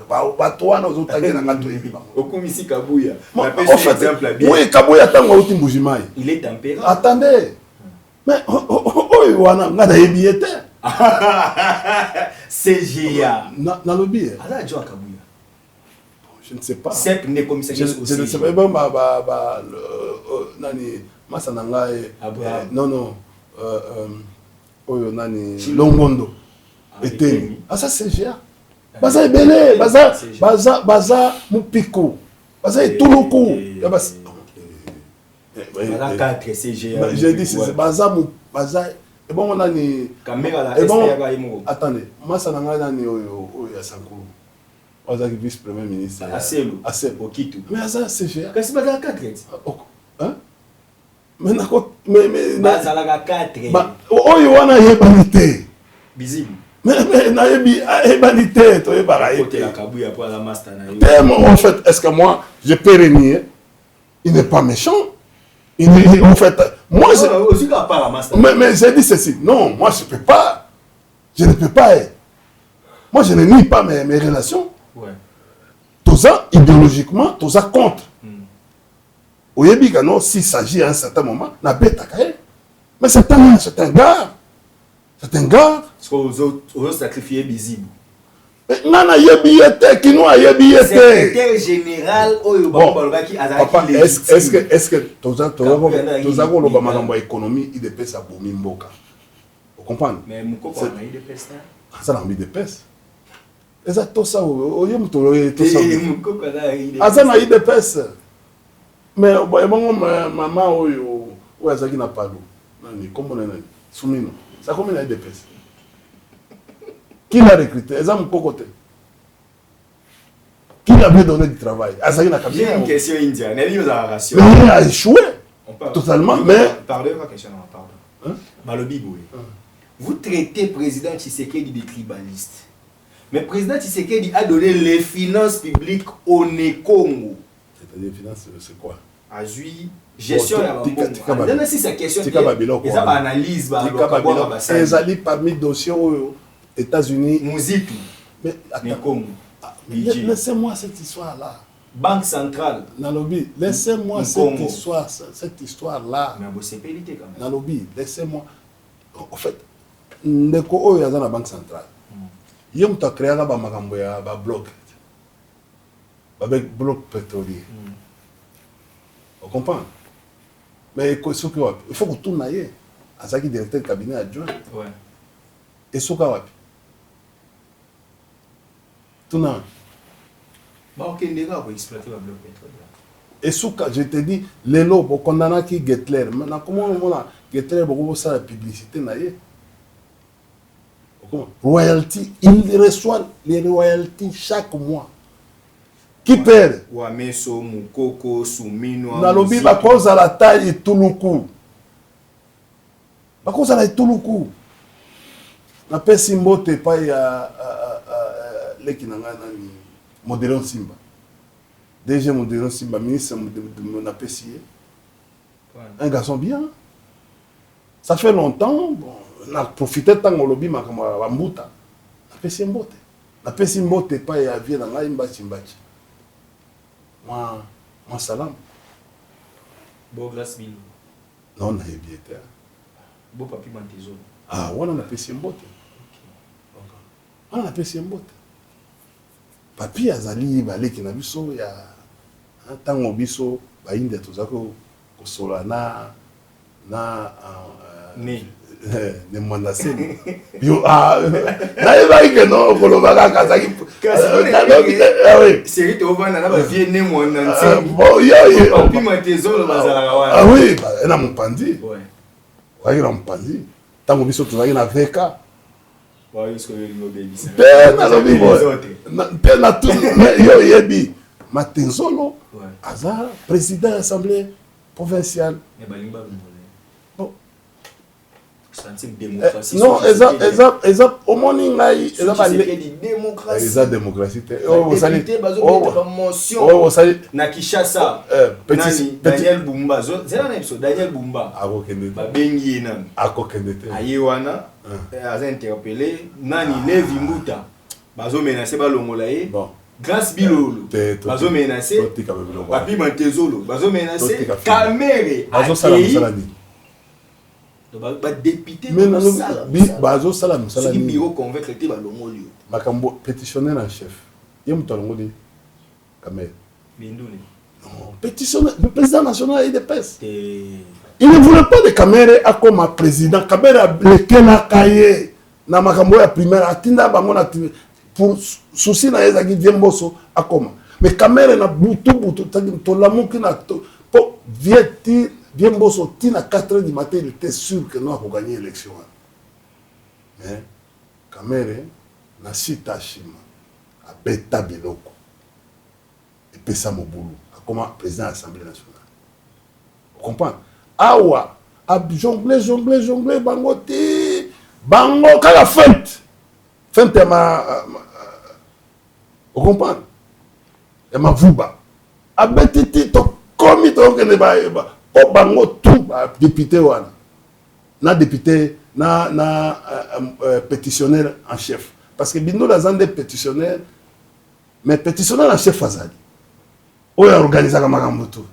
Toi, nous autres, on a tout yebi bango. Okumisi Kabouya. Oui, Kabouya, tango outi mbujimai. Il est tempéré. Attendez. Mais on a des billets. CGA. Dans le billet. Je ne sais pas. Je ne sais pas. Non. Longondo. Ah, ça c'est CGA. Baza est belé. Baza Moupiko. Baza est tout le coup. J'ai dit, c'est Baza Et bon, on a ni. Caméra Et bon, là, attendez, moi, ça n'a rien ni à Sankuru. On a vice-premier ministre. Aselo. Aselo. Okitu. Mais ça, c'est fait. Qu'est-ce que c'est que 4 Hein? Mais d'accord, mais. Bazalaga 4. Bah, oh, il y a une humanité. Visible. Mais na humanité, tu es pareil. Côté la kabouya pour la master na. En fait, est-ce que moi, je peux renier? Il n'est pas méchant. En fait, moi, mais j'ai dit ceci. Non, moi, je ne peux pas. Je ne peux pas. Moi, je ne nie pas mes relations. Ouais. Tout ça, idéologiquement, tout ça contre. Au Yébigano, s'il s'agit à un certain moment, na bête mais c'est un gars. C'est un gars. Parce qu'on sacrifié visible. Nana Yébiété, qui nous a Yébiété. Secrétaire général, est-ce que tous les économie, il dépêche à Boumi Mboka. Vous comprenez? Mais mon copain a eu des pestes. Ça n'a mis des pestes. Et ça, tout ça, au yé moutolo, tout ça. Ah, ça n'a eu des pestes. Mais maman, où est-ce qu'il n'a pas d'eau? Comment on est? Soumino. Ça combien il a eu des pestes? Qui l'a recruté? Côté. Qui lui avait donné du travail? J'ai une question indienne. Mais il a échoué. Totalement. Mais. Pardon, ma question. Pardon. Malobi, vous traitez président Tshisekedi de tribaliste. Mais président Tshisekedi a donné les finances publiques au Congo. C'est-à-dire, finances, c'est quoi? Azui, gestion de la banque. Si c'est question de analyse, c'est parmi les dossiers aux États-Unis. Mais laissez-moi cette histoire-là. Banque centrale. Nalobi, laissez-moi cette histoire-là. Mais c'est pénité quand même. Nalobi, laissez-moi. En fait, Ndeko il y a dans la banque centrale. Il y a un créé un bloc. Avec bloc pétrolier. On comprend. Mais il faut que tout n'aille. À ça qui est directeur de cabinet adjoint. Ouais. Et ce qu'il tout n'a. Ok, les gars, vous exploitez le bloc pétrolier. Et ce que je te dis, les lots, pour condamner qui Gettler. Maintenant, comment on a Gettler pour faire la publicité n'aille. Royalty, il reçoit les royalties chaque mois. Qui perd? Wameso, Mukoko, Soumino. Nalobi, à cause de la taille et tout le coup. À cause de la taille et tout le coup. Na pe Simbo te pa ya leki nanga nani Modéron Simba. DG Modéron Simba, ministre de na PCA. Un garçon bien. Ça fait longtemps, bon, on a profité de temps au lobby makama Wambuta. Na pe Simbo te. Na pe Simbo te pa ya vie nanga imbachi imbachi. Moi salam. Bon grâce mille. Non, na yebiete. Bon papi mantezo. Ah, on a payé un botte. On a payé un botte. Papi azali baleki na biso ya tango biso ba inde tozako kosola na ne mandase. Yo na eba no kolobaka kazaki. C'est que tu vas na ba vie ne mo na nti. Bon yo papi mantezo bazala wa. Ah oui, na mpandi. Ouais. Wa ina mpandi. Tango biso tozaki na VK. Ouais, est-ce que le baby ça? Na tout yo yebi Matenzolo aza président de l'Assemblée provinciale. Bon. Démocratie. Non, exact au morning là, démocratie. Exact démocratie. Oh, ça na Kinshasa. Daniel Bumba. Daniel Bumba. Babengi nan. Ayewana. A interpellé Nani Levi Mbuta. Bazo menacé balongola ye. Bon. Grâce Bilolo. Bazo menacé. Papi Mantezolo. Bazo menacé. Kamere. Bazo salami. Ba député. Mais bazo salami. Ce qui bureau convaincre te balongoli. Makambo pétitionnaire en chef. Yem tolongoli. Kamere. Bindule. Non, pétitionnaire, le président national est de peste. Il ne voulait pas de Kamere comme président. Kamere lequel a caillé na makambo ya primaire atinda bango na pour souci na ezaki diemboso akoma. Mais Kamere na butu to lamuki na to po vieti diemboso tina 4h du matin il était sûr que nous allons gagner l'élection. Mais Kamere na sita shima abeta biloko epesa mobulu comme président de l'Assemblée nationale. Vous comprenez? Awa a jongler bango te bango kala fête ma vous comprenez? Et ma vuba abetiti to komi to kene ba o bango tout député wana na député na pétitionnaire en chef parce que bindo la zande pétitionnaire mais pétitionnaire en chef azali oyo organiser makambo tout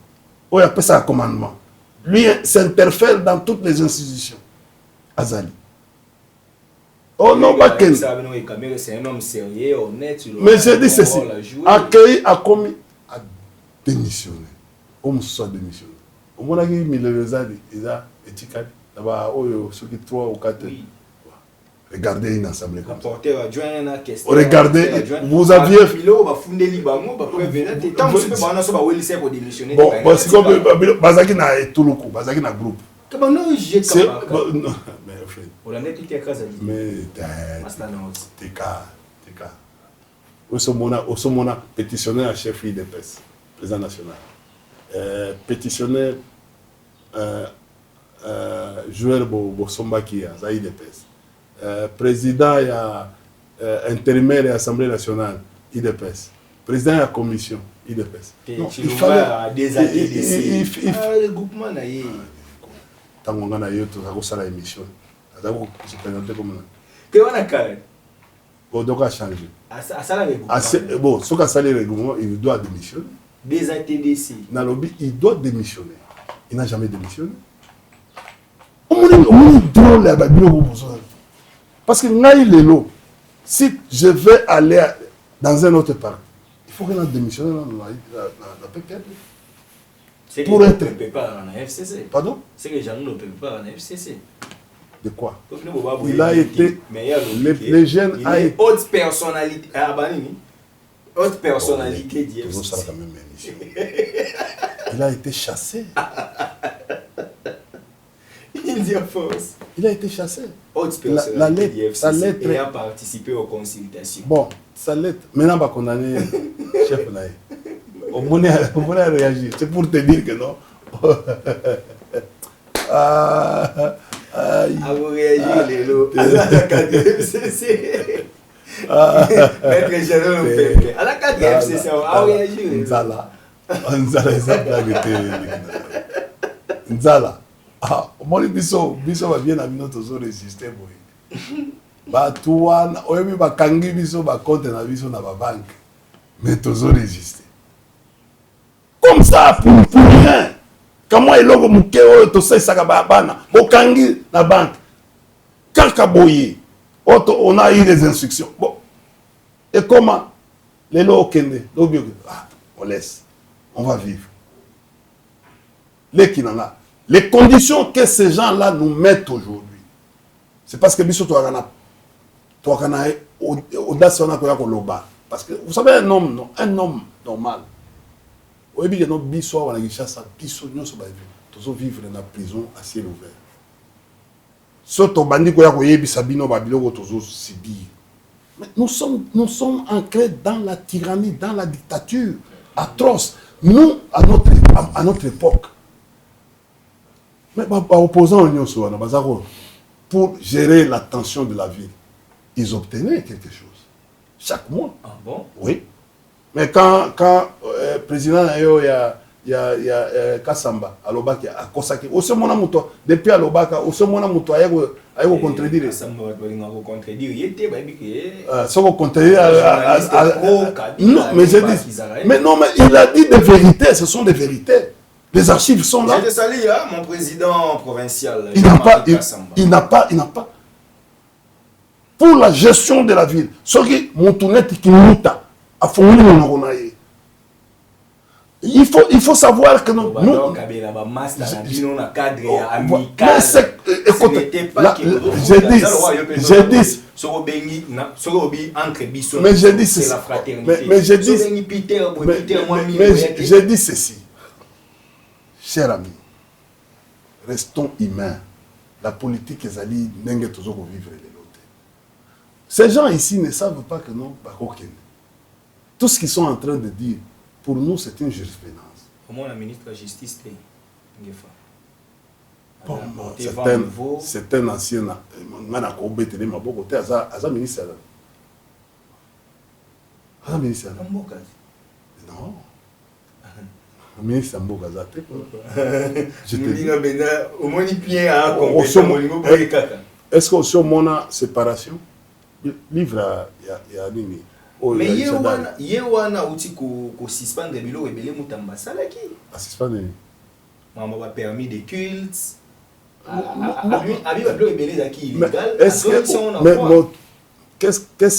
oyo apesa commandement lui s'interfère dans toutes les institutions azali. Oh non, pas que. C'est un homme sérieux, honnête. Mais j'ai dit ceci. Accueilli a commis à démissionner. Homme soit démissionné. Au moins, il a étiqueté. Là-bas, ceux qui 3 ou 4. Regardez une assemblée comme ça. Regardez, vous aviez. Bon, parce que Bazaki n'a tout le coup. Bazaki n'a groupe. Mais t'es cas. Osomona pétitionnaire à chef IDPS, président national. Pétitionnaire joueur Bosomba qui a IDPS. Président et intérimaire de l'Assemblée nationale IDPS. Président de la commission IDPS. Non, il fallait des années le groupement tant qu'on a eu tout ça, la émission. Ça va se présenter comme ça. Que on a carré. Bon, donc a changé. Bon, ce qu'a salé le règlement, il doit démissionner. Des ATDC. Nalobi, il doit démissionner. Il n'a jamais démissionné. On drôle là-bas, parce que si je vais aller dans un autre parc, il faut qu'il ait démissionné dans la PPR. Pour être pas en FCC. Pardon? C'est que les gens ne peuvent pas en FCC. De quoi? Il a été. Les jeunes a été. Haute personnalité. Haute personnalité d'IFCC. Il a été chassé. Il a été chassé. Haute personnalité d'IFCC. Et a participé aux consultations. Bon, sa lettre. Maintenant, on va condamner le chef Naï. On va réagir. C'est pour te dire que non. À vous réagir, les lots. À la 4e FCC. Maître Général Mpembe. À la 4e FCC, à vous réagir. Nzala, ils ont plagué. Nzala. Moi, biso va bien à notre zone résister. Batouana, oyebi bakangi biso ba compte na biso na ba banque. Mais toujours résister. Comme ça, pour rien. Comment il a dit que tout ça, ça va bana. Bokangi la banque. Kakaboye. On a eu des instructions. Bon. Et comment les lois kende, on laisse. On va vivre. Les kinanga. Les conditions que ces gens-là nous mettent aujourd'hui, c'est parce que biso toakana audace on a loba. Parce que vous savez un homme normal. Oui, bien non biso wala gishasa biso nyonso ba vivre dans la prison à ciel ouvert. Soto bandi ko ya ko yebisa bino ba biloko tozo subir. Mais nous sommes ancrés dans la tyrannie, dans la dictature atroce. Nous à notre époque. Mais opposants pour gérer la tension de la ville, ils obtenaient quelque chose chaque mois. Ah bon? Oui. Mais quand le président il y a Kassamba, Alobaki, à Kosaki, au second moment, depuis Alobaka, au second moment, il y a contredire. Kassamba va contredire. Il était non, mais je dis. Mais non, mais il a dit des vérités, ce sont des vérités. Les archives sont là. Je te salue, mon président provincial. Il n'a pas. Pour la gestion de la ville, ce qui Montounette qui muta a fourni mon il faut savoir que nous. J'ai dit ceci. Chers amis, restons humains. La politique est allée n'engue toujours vivre les lotés. Ces gens ici ne savent pas que non, tout ce qu'ils sont en train de dire, pour nous, c'est une jurisprudence. Au moins, la ministre de la Justice, c'est un ancien ministre. Non. Le ministre Mboka Zate. Est-ce qu'on sur mon séparation? Livre, il y a Nini. Mais il y a aussi qu'on suspend des bilans et belé moutamba salaki. À suspendre. Maman a permis des cultes. Est-ce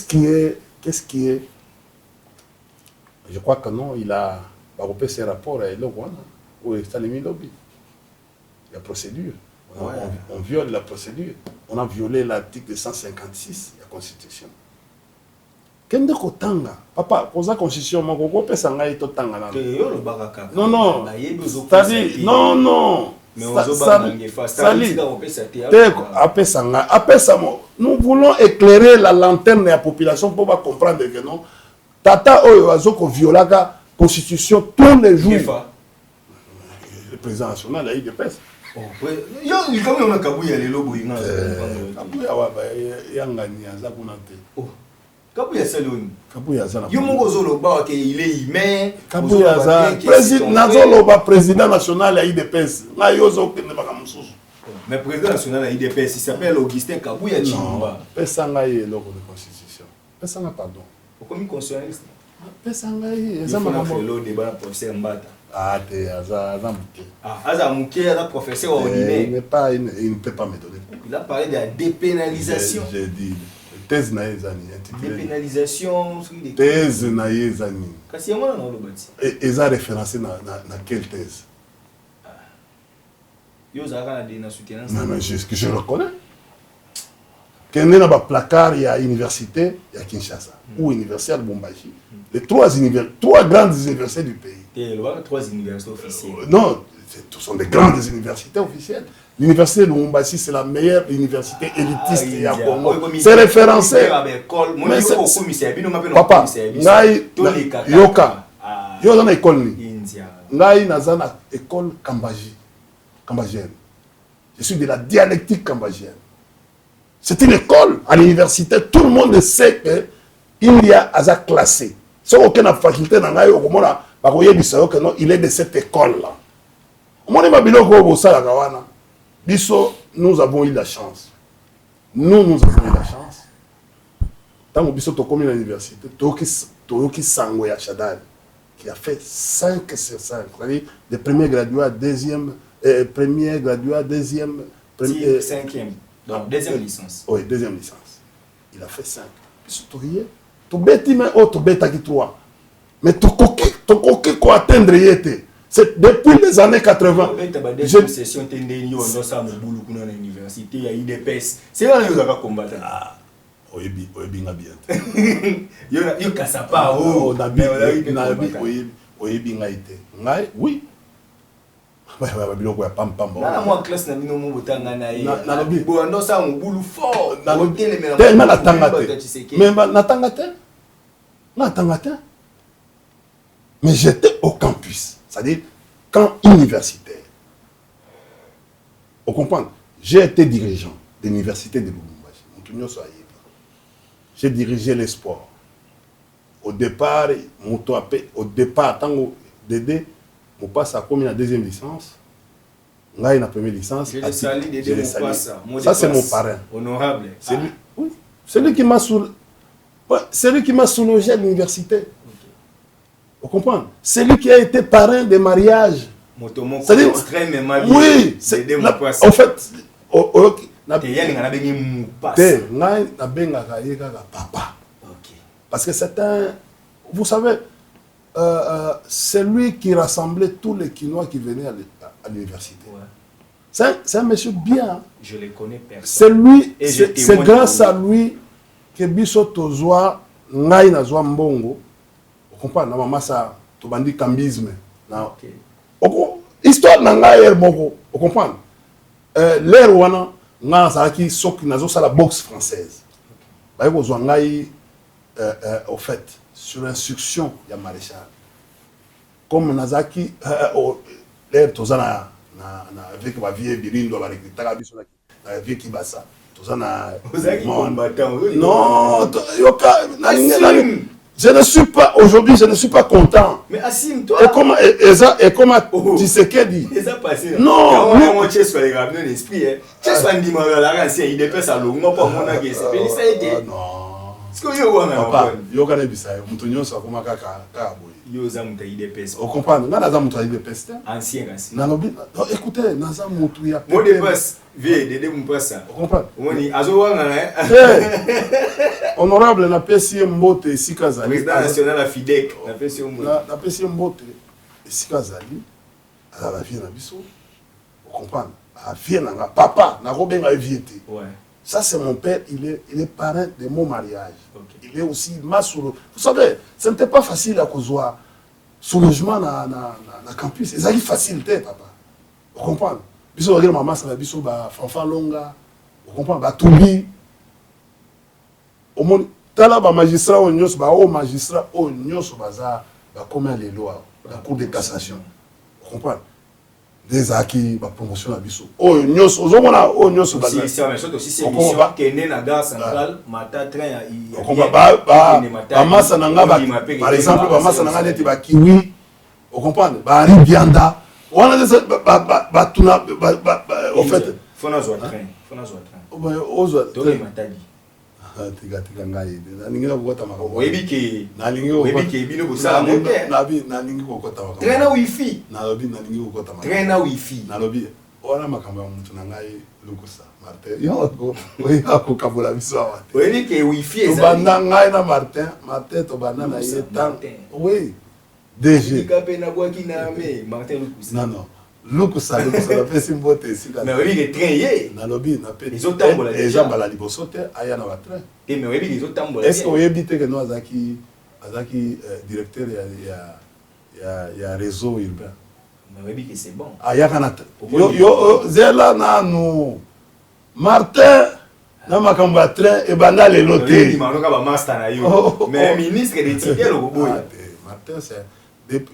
que qu'est-ce qui est je crois que non, il a repéré ses rapports à Elogwana où il a mis lobby. Il y a procédure. On viole la procédure. On a violé l'article 156 de la Constitution. Kende kotanga papa posa constitution moko ko pesa ngai to tanga na non non c'est-à-dire non nous voulons éclairer la lanterne de la population pour comprendre que non tata oyo azoko violaka constitution tous les jours le président national a eu des pèses il quand même kabuya lelo boyinga kabuya wa yangani aza kuna te Kabuya Saloni. Kabuya Zana. Yomongo Zoloba il est humain. Kabuya Zana. Président Nazoloba président national a eu des pèses. Na yozo ne pas comme sous. Mais président national a eu des pèses, il s'appelle Augustin Kabuya Chimba. Pesanga est loko de constitution. Pesanga pardon. Pourquoi mi constitutionnaliste? Pesanga est ezama na felo débat professeur Mbata. Ah te aza muke. Ah aza muke aza professeur ordinaire. Il n'est pas il ne peut pas me donner. Il a parlé de la dépénalisation. J'ai dit thèse na ezani dépénalisation thèse na ezani kasi yango na lobati eza référencé na quelle thèse yo zaka na soutenance non mais je le connais kende na ba placard ya université ya Kinshasa ou université de Bombashi les trois grandes universités du pays et les trois universités officielles non ce sont des grandes universités officielles. L'université de Lumumbashi, c'est la meilleure université élitiste du Congo. C'est référencé. Papa, Yoka, Yoka na école ni. Ngai nazana école cambagienne. Je suis de la dialectique cambagienne. C'est une école à l'université. Tout le monde sait que il y a Aza classé. Sans aucune faculté dans ngai okomona bakoye bisayo que non, il est de cette école là. Omoni mabiloko bosala kawana. Biso, nous avons eu la chance. Nous avons eu la chance. Tant que Biso tokomi à l'université, Toyoki Sango ya Chadal, qui a fait 5 sur 5. C'est-à-dire, de premier gradué à deuxième, premier gradué à deuxième, cinquième. Donc, deuxième licence. Oui, deuxième licence. Il a fait 5. Biso Toye, Tobeti mais autre bêta qui 3. Mais Tokoki ko atteindre yete. C'est depuis les années 80. J'ai session tendeni on doit ça mobulu kuna na université ya IDPS. C'est là yo zaka combattre. Ah, oyebi nga bien. Yo kasapa oh oyebi nga ite. Ngai oui. Ba biloko ya pam. Na moi classe na bino mo botanga na ye. Na lobi bo ndo ça mobulu fort. Na lobi tellement na tangate. Mais na tangate. Mais j'étais au campus. C'est-à-dire, quand universitaire, on comprend, j'ai été dirigeant de l'université de Lubumbashi. J'ai dirigé les sports. Au départ, tant Dédé, on passe à comme la deuxième licence. Là, il a la première licence. Je l'ai sali, Dédé, ça c'est mon parrain. Honorable. C'est lui qui m'a soulogé à l'université. Vous comprenez? C'est lui qui a été parrain des mariages. C'est extrêmement bien. Oui, en fait, papa. Parce que c'est un, vous savez, c'est lui qui rassemblait tous les Quinois qui venaient à l'université. C'est un monsieur bien. Je le connais personne. C'est lui, c'est grâce à lui que Biso Tozwa, Ngai Nazwa Mbongo. On comprend, maman ça, tu bandit cambisme. Histoire n'a pas beaucoup. On comprend. L'air ouana, n'a ça qui sok nazo ça la boxe française. baye kozwa ngai au fait sur instruction ya maréchal comme nazaki l'air tozana na avec ba vie birindo ba rekitaka biso na avec Kibasa tozana non yoka je ne suis pas aujourd'hui, je ne suis pas content. Mais Assim, toi. Et comment tu sais qu'elle dit? Non. Moi, tu es sur les ramener l'esprit. Tu es sur un dimanche à la race, il dépêche à l'eau. Non, pas mon agé. C'est pas ça été. Non. Ce que yo wana. Papa, yo kana bisa. Mutonyo sa kuma kaka boy. Yo za muta idépêche. On comprend. Ngana za muta idépêche. Ancien rasi. Nalobi. Écoutez, naza mutu ya. Mo dépasse. Vie de mon passa. On comprend. Woni azo wana honorable na pesi mbote esika zali. Président national à FIDEC. Na pesi mbote. Na pesi mbote esika zali. Ala la vie na biso. On comprend. A vie na papa na robenga eviete. Ouais. Ça, c'est mon père, il est parrain de mon mariage. Okay. Il est aussi ma solo. Vous savez, ce n'était pas facile à cause de logement dans le campus. C'est facile, papa. Vous comprenez? Biso regarde maman, ça va biso ba fanfan longa. Vous comprenez? Ba toubi. Au monde, tala ba magistrat au nyos ba au magistrat au nyos baza ba comme les lois, la cour de cassation. Vous comprenez? Des acquis, la promotion à Bissau. Oh, nyos, ozomona, oh, nyos, si, mais surtout si c'est mission qui est née dans la gare centrale, matin, train, il y a Massa Nanga, par exemple, Massa Nanga, il y a kiwi, vous comprenez? Bari Bianda, on a des batuna, au fait. Faut nous avoir train, faut nous avoir train. Oh, ben, ozo. Toi, il m'a dit. Tiga ngai nalingi kokota makambo oyebiki nalingi oyebiki bino bosala mote nalingi kokota makambo train na wifi nalobi nalingi kokota makambo train na wifi nalobi wana makambo ya mutu na ngai lukusa Martin yo oya kokabola biso awa te oyebiki wifi ezali tobanda ngai na Martin tobanda na ye tan oui DG kape na bwaki na me Martin lukusa non lukusa na pesi mbote esika mais oyebiki train ye nalobi na pe ezotambola déjà bala liboso te aya na batrain mais oyebiki ezotambola est-ce que oyebi te que no azaki directeur ya réseau urbain mais oyebiki c'est bon ayaka na yo zela nanu Martin na makambo ya train ebanda lelo te manoka ba master na yo mais ministre de titel oboya Martin c'est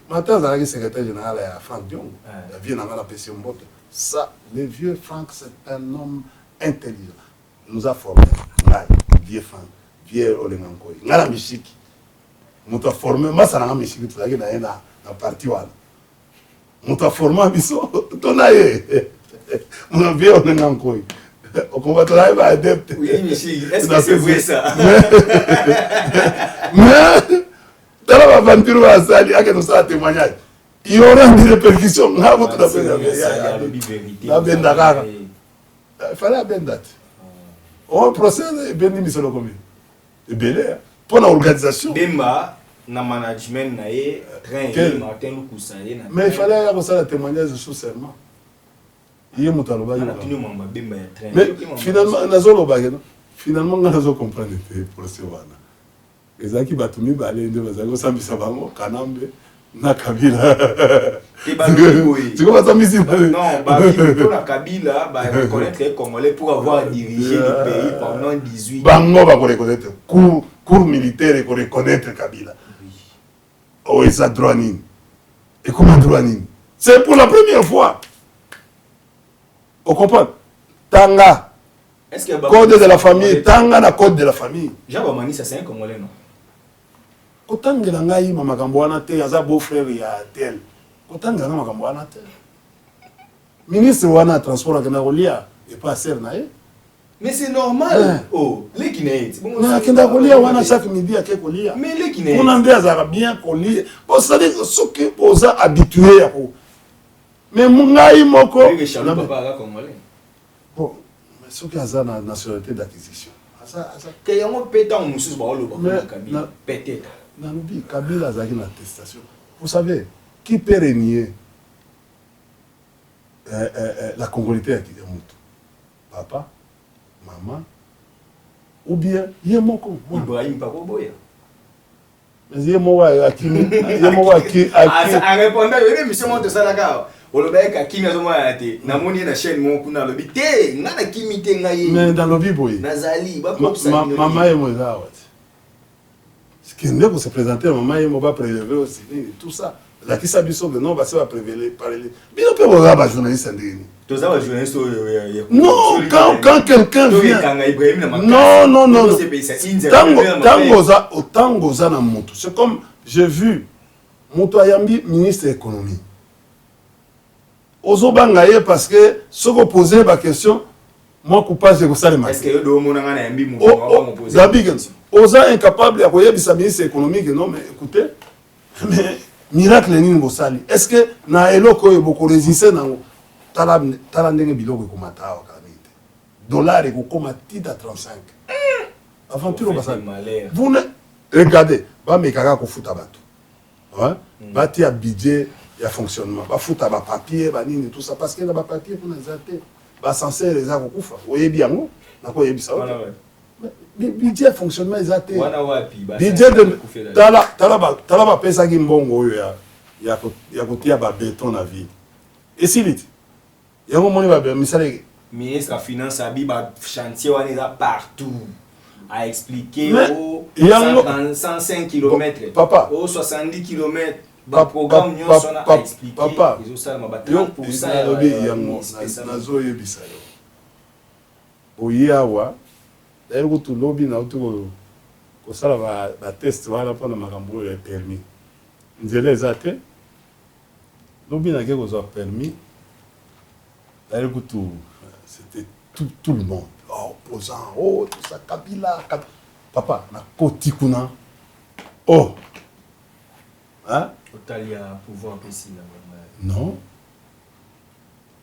Martin azalaki secrétaire général à Franck Diong. Il vient dans la pression mbote. Ça, le vieux Franck, c'est un homme intelligent. Il nous a formés. Vieux Franck, vieux Olengankoy. Il a la musique. Il nous a formés. Moi, ça n'a pas musique. Il y a un parti. Il nous a formés. Il a un vieux Olengankoy. On combat là, adepte. Oui, Michi, est-ce que c'est vrai ça? Mais dans l'aventure, il y a un témoignage. Il y aura une répercussion. Il fallait bien date. On procède bien mis sur le commune. Et bien, pour l'organisation. Demba, na management, na train, Martin Lukusa. Mais il fallait avoir ça, le témoignage sous serment. Il y a un motaloba. Mais finalement, on a compris le procès. Ezaki batumi bale nde bazako sambisa bango kanambe na Kabila tu vois ça misi non pour la Kabila ba reconnaître les Congolais pour avoir dirigé le pays pendant 18 bango ba reconnaître cour militaire ko reconnaître Kabila oh ça droit nini et comment droit nini c'est pour la première fois on comprend tanga est-ce que code de la famille tanga na code de la famille Jean Bamani ça c'est un Congolais non kotangela ngai makambo wana te aza beau frère ya tel kotangela makambo wana te ministre wana transport akenda kolia et pas ser na ye mais c'est normal oh les Guinéens bon na akenda kolia wana chaque midi ake kolia mais les Guinéens on ande azara bien kolia bon ça dit ce que oza habitué ya ko mais ngai moko na papa congolais bon mais ce que aza na nationalité d'acquisition asa que yango pétant mususu ba oloba Kabila peut-être Nalobi, Kabila a une attestation. Vous savez, qui peut régner la congolité à Kigamutu? Papa, maman, ou bien Yemoko? Ibrahim Pakoboya. Mais Yemoko a qui? En répondant, je vais me montrer ça là. olobeka kimi azomona te namoni na chaîne mon kuna lobi te ngana kimi te ngai mais dans lobby boy nazali ba maman et moi ce qui ne se présenter maman et moi va prélever aussi tout ça la qui s'habille de non va se va prélever parler bien on peut voir ba journaliste ndini tous ça va journaliste non quand quelqu'un vient non tango za na moto c'est comme j'ai vu moto ayambi ministre de l'économie ozobanga ye parce que ce qu'on posait ma question moi coupable de ça les est-ce que yo do mona ngana yambi mo poser David oza incapable ya koyebisa ministre économique non mais écoutez mais miracle nini bosali est-ce que na eloko oyo boko résister nango tala ndenge biloko ekomata awa kanite dollar ekokoma tita 35 aventure basali vous ne regardez bamekaka kofuta bato batia budget ya fonctionnement bafuta bapapier banini tout ça parce que na bapapier mpona eza te basancer eza kokufa oyebi yango nakoyebisa budget ya fonctionnement eza te budget de tala bapesaki mbongo oyo ya kotia babeton na ville esili te yango moni misala ministre ya finance abi bachantier wana eza partout a expliqué au 105 km papa au 70 km baprogramme nyonso wana a expliqué ezosalama ba 30% yango nazoyebisa yo oye awa d'ailleurs kutu lobi na utu kosala bateste wana mpona makambo oyo ya permis nzela eza te lobi nake kozwa permis d'ailleurs kutu c'était tout le monde opposant tout ça Kabila papa na koti kuna hein Otalia pouvoir ici non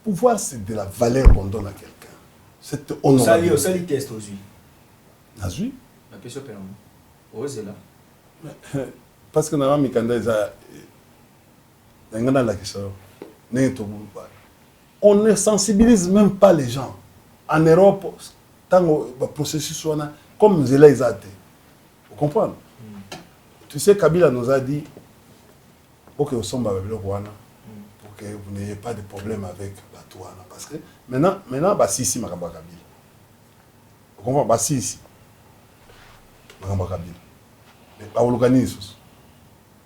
pouvoir c'est de la valeur qu'on donne à quelqu'un c'est honorable ça li test aux huiles nazui la question permis osez là parce que na mikanda eza ngana la question neto on ne sensibilise même pas les gens en Europe tant le processus comme Zela Izate vous comprenez tu sais Kabila nous a dit pour que pour que vous n'ayez pas de problème avec la Touana parce que maintenant bah si makamba Kabila vous comprenez bah si makamba Kabila mais pas organiser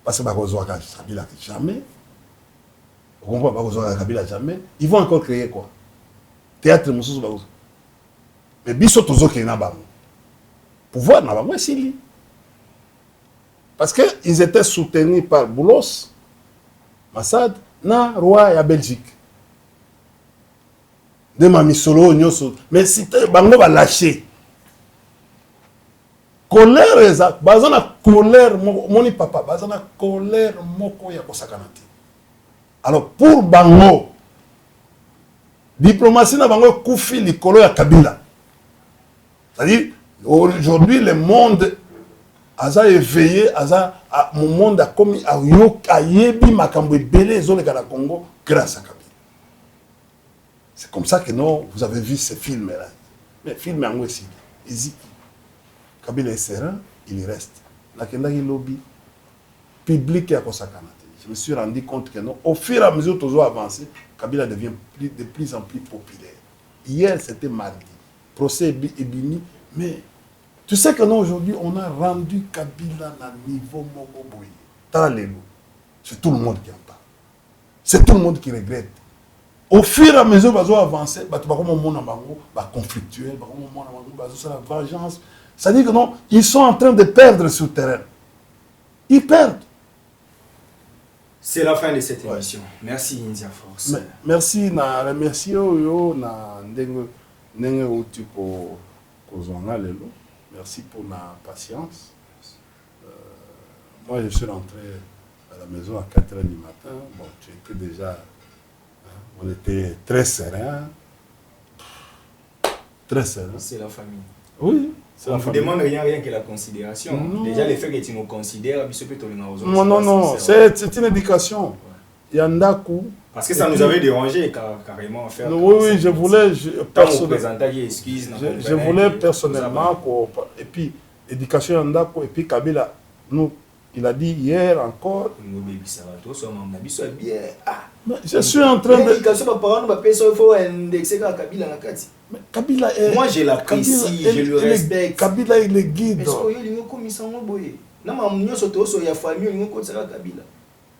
parce que bah Kabila jamais vous comprenez pas Kabila jamais ils vont encore créer quoi théâtre mususu ba mais biso tozo ke na bango pouvoir na bango esili parce que ils étaient soutenus par Boulos Massad na roi ya Belgique de mamisolo nyoso mais c'était bango ba lâcher colère eza bazana colère moni papa bazana colère moko ya kosakana te alors pour bango diplomatie na bango kufi likolo ya Kabila c'est-à-dire aujourd'hui le monde aza éveillé mon monde a commis a yebi makambo ebele ezoleka na Congo grâce à Kabila c'est comme ça que non vous avez vu ces films là mais film yango aussi Kabila est serein il reste nakendaki lobby public ya kosakana je me suis rendu compte que non au fur et à mesure toujours avancer Kabila devient de plus en plus populaire. Hier, c'était mardi. Procès Ebimi. Mais tu sais que non, aujourd'hui, on a rendu Kabila à niveau Mokoboui. C'est tout le monde qui en parle. C'est tout le monde qui regrette. Au fur et à mesure, on va avancer. Conflictuel, la vengeance. C'est-à-dire que non, ils sont en train de perdre sur le terrain. Ils perdent. C'est la fin de cette émission. Merci India Force. Merci merci yo na ndenge uti ko zonga lelo. Merci pour ma patience. Moi je suis rentré à la maison à 4h du matin. Bon, tu étais déjà on était très serein. Très serein. C'est la famille. Oui. On ne vous demande rien que la considération. Non. Déjà, le fait que tu nous considères, non, c'est une éducation. Il y en a coup. Parce que ça nous avait dérangé carrément à faire. Oui, je voulais. Je voulais personnellement. Et puis, éducation, et puis Kabila, nous, Il a dit hier encore. Mais je suis en train de. Mais Kabila est. Moi je l'apprécie, je le respecte. Kabila il est guide.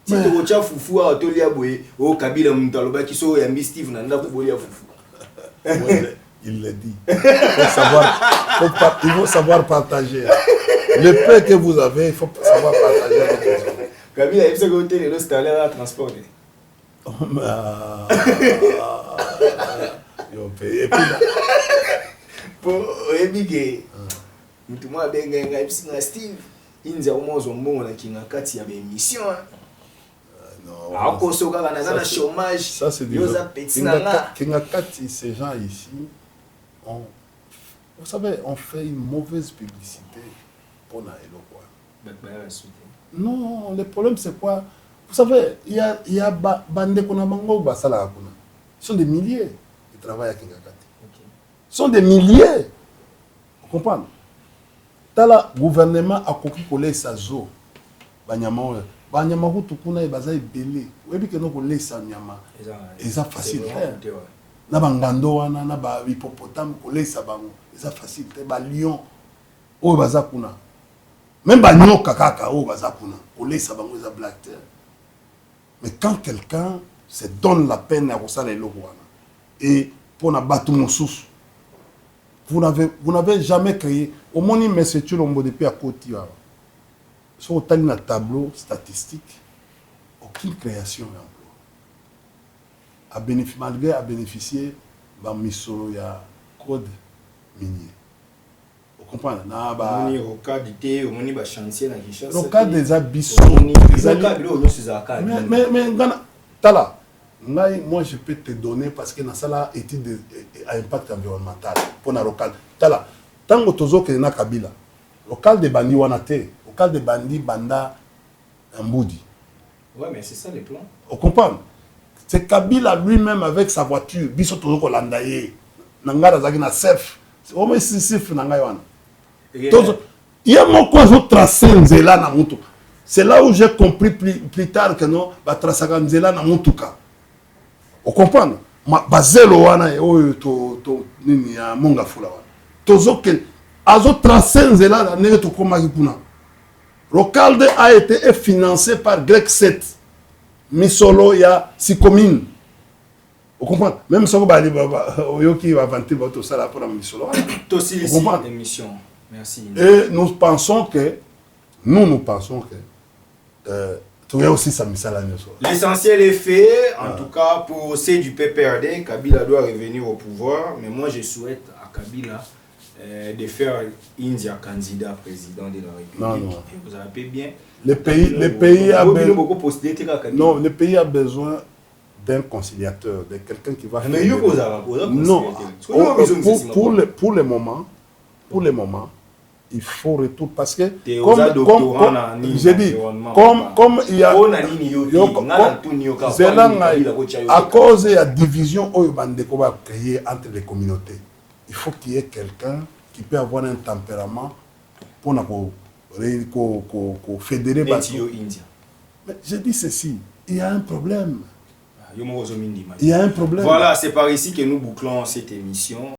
Si tu as foufou à Tolia Boye, oh Kabila Mutaloba qui sont un Steve Nanda Boya foufou. Il l'a dit. Il faut savoir partager. Le peu que vous avez, il faut savoir partager avec les autres. Kabila, il faut que vous ayez à transporter. Et puis là. Pour Ebike, nous avons bien Steve. India au moins on a qui n'a qu'à y avoir une mission. Chômage. Ça c'est des ces gens ici, vous savez, on fait une mauvaise publicité pour Naëlo. Non, le problème c'est quoi? Vous savez, il y a Bande Konamango Basala. Ce sont des milliers qui travaillent à Kingakati. Ce sont des milliers. Vous comprenez? Tala gouvernement a coupé sa zo. Banyama hutu kuna ibaza ibele. Webi ke no ko lesa nyama. Eza facile. Na bangando wana na ba hippopotame ko lesa bango. Eza facile te ba lion. O baza kuna. Même ba nyoka kaka o baza kuna. Ko lesa bango eza black terre. Mais quand quelqu'un se donne la peine à resala eloko wana et pour na batu mosusu, vous n'avez jamais créé au moins une mesure on depuis à côté sur un tableau statistique aucune création d'emploi malgré à bénéficier d'un misolo ya code minier. Vous comprenez? Au cas d'été, au moins ba chantier na Kinshasa. Au cas des abysses. Mais tala. Moi, je peux te donner parce que dans ça, étude à impact environnemental pour le local. Tala, tant que tu as na Kabila, local de bandi wanate, local de bandi banda Mboudi. Ouais, mais c'est ça les plans. On comprend. C'est Kabila lui-même avec sa voiture, biso tozo ko landaye. Nangara zaki na chef. C'est au moins sif nanga wana. Il y a mon quoi tracé nzela na mutu. C'est là où j'ai compris plus tard que non, ba tracaka nzela na mutuka. On comprend? Bazelo wana oyo to nini ya monga fula wana. Tozo ke azo tracé nzela na nenge to koma kipuna. Rocalde a été financé par Grec 7. Misolo ya Sikomine. On comprend? Même si on va aller oyoki va vanter votre sala pour la Misolo. Aussi l'émission. Merci. Et nous pensons que tu as aussi sa mission. L'essentiel est fait, en tout cas pour ceux du PPRD. Kabila doit revenir au pouvoir, mais moi je souhaite à Kabila de faire India candidat président de la République. Non. Et vous avez bien. Le pays a besoin d'un conciliateur, de quelqu'un qui va. Mais non. Pour le moment, il faut retour parce que comme j'ai dit, comme il y a à cause de la division qu'on va créer entre les communautés, il faut qu'il y ait quelqu'un qui peut avoir un tempérament pour fédérer. Mais je dis ceci, il y a un problème. Il y a un problème. Voilà, c'est par ici que nous bouclons cette émission.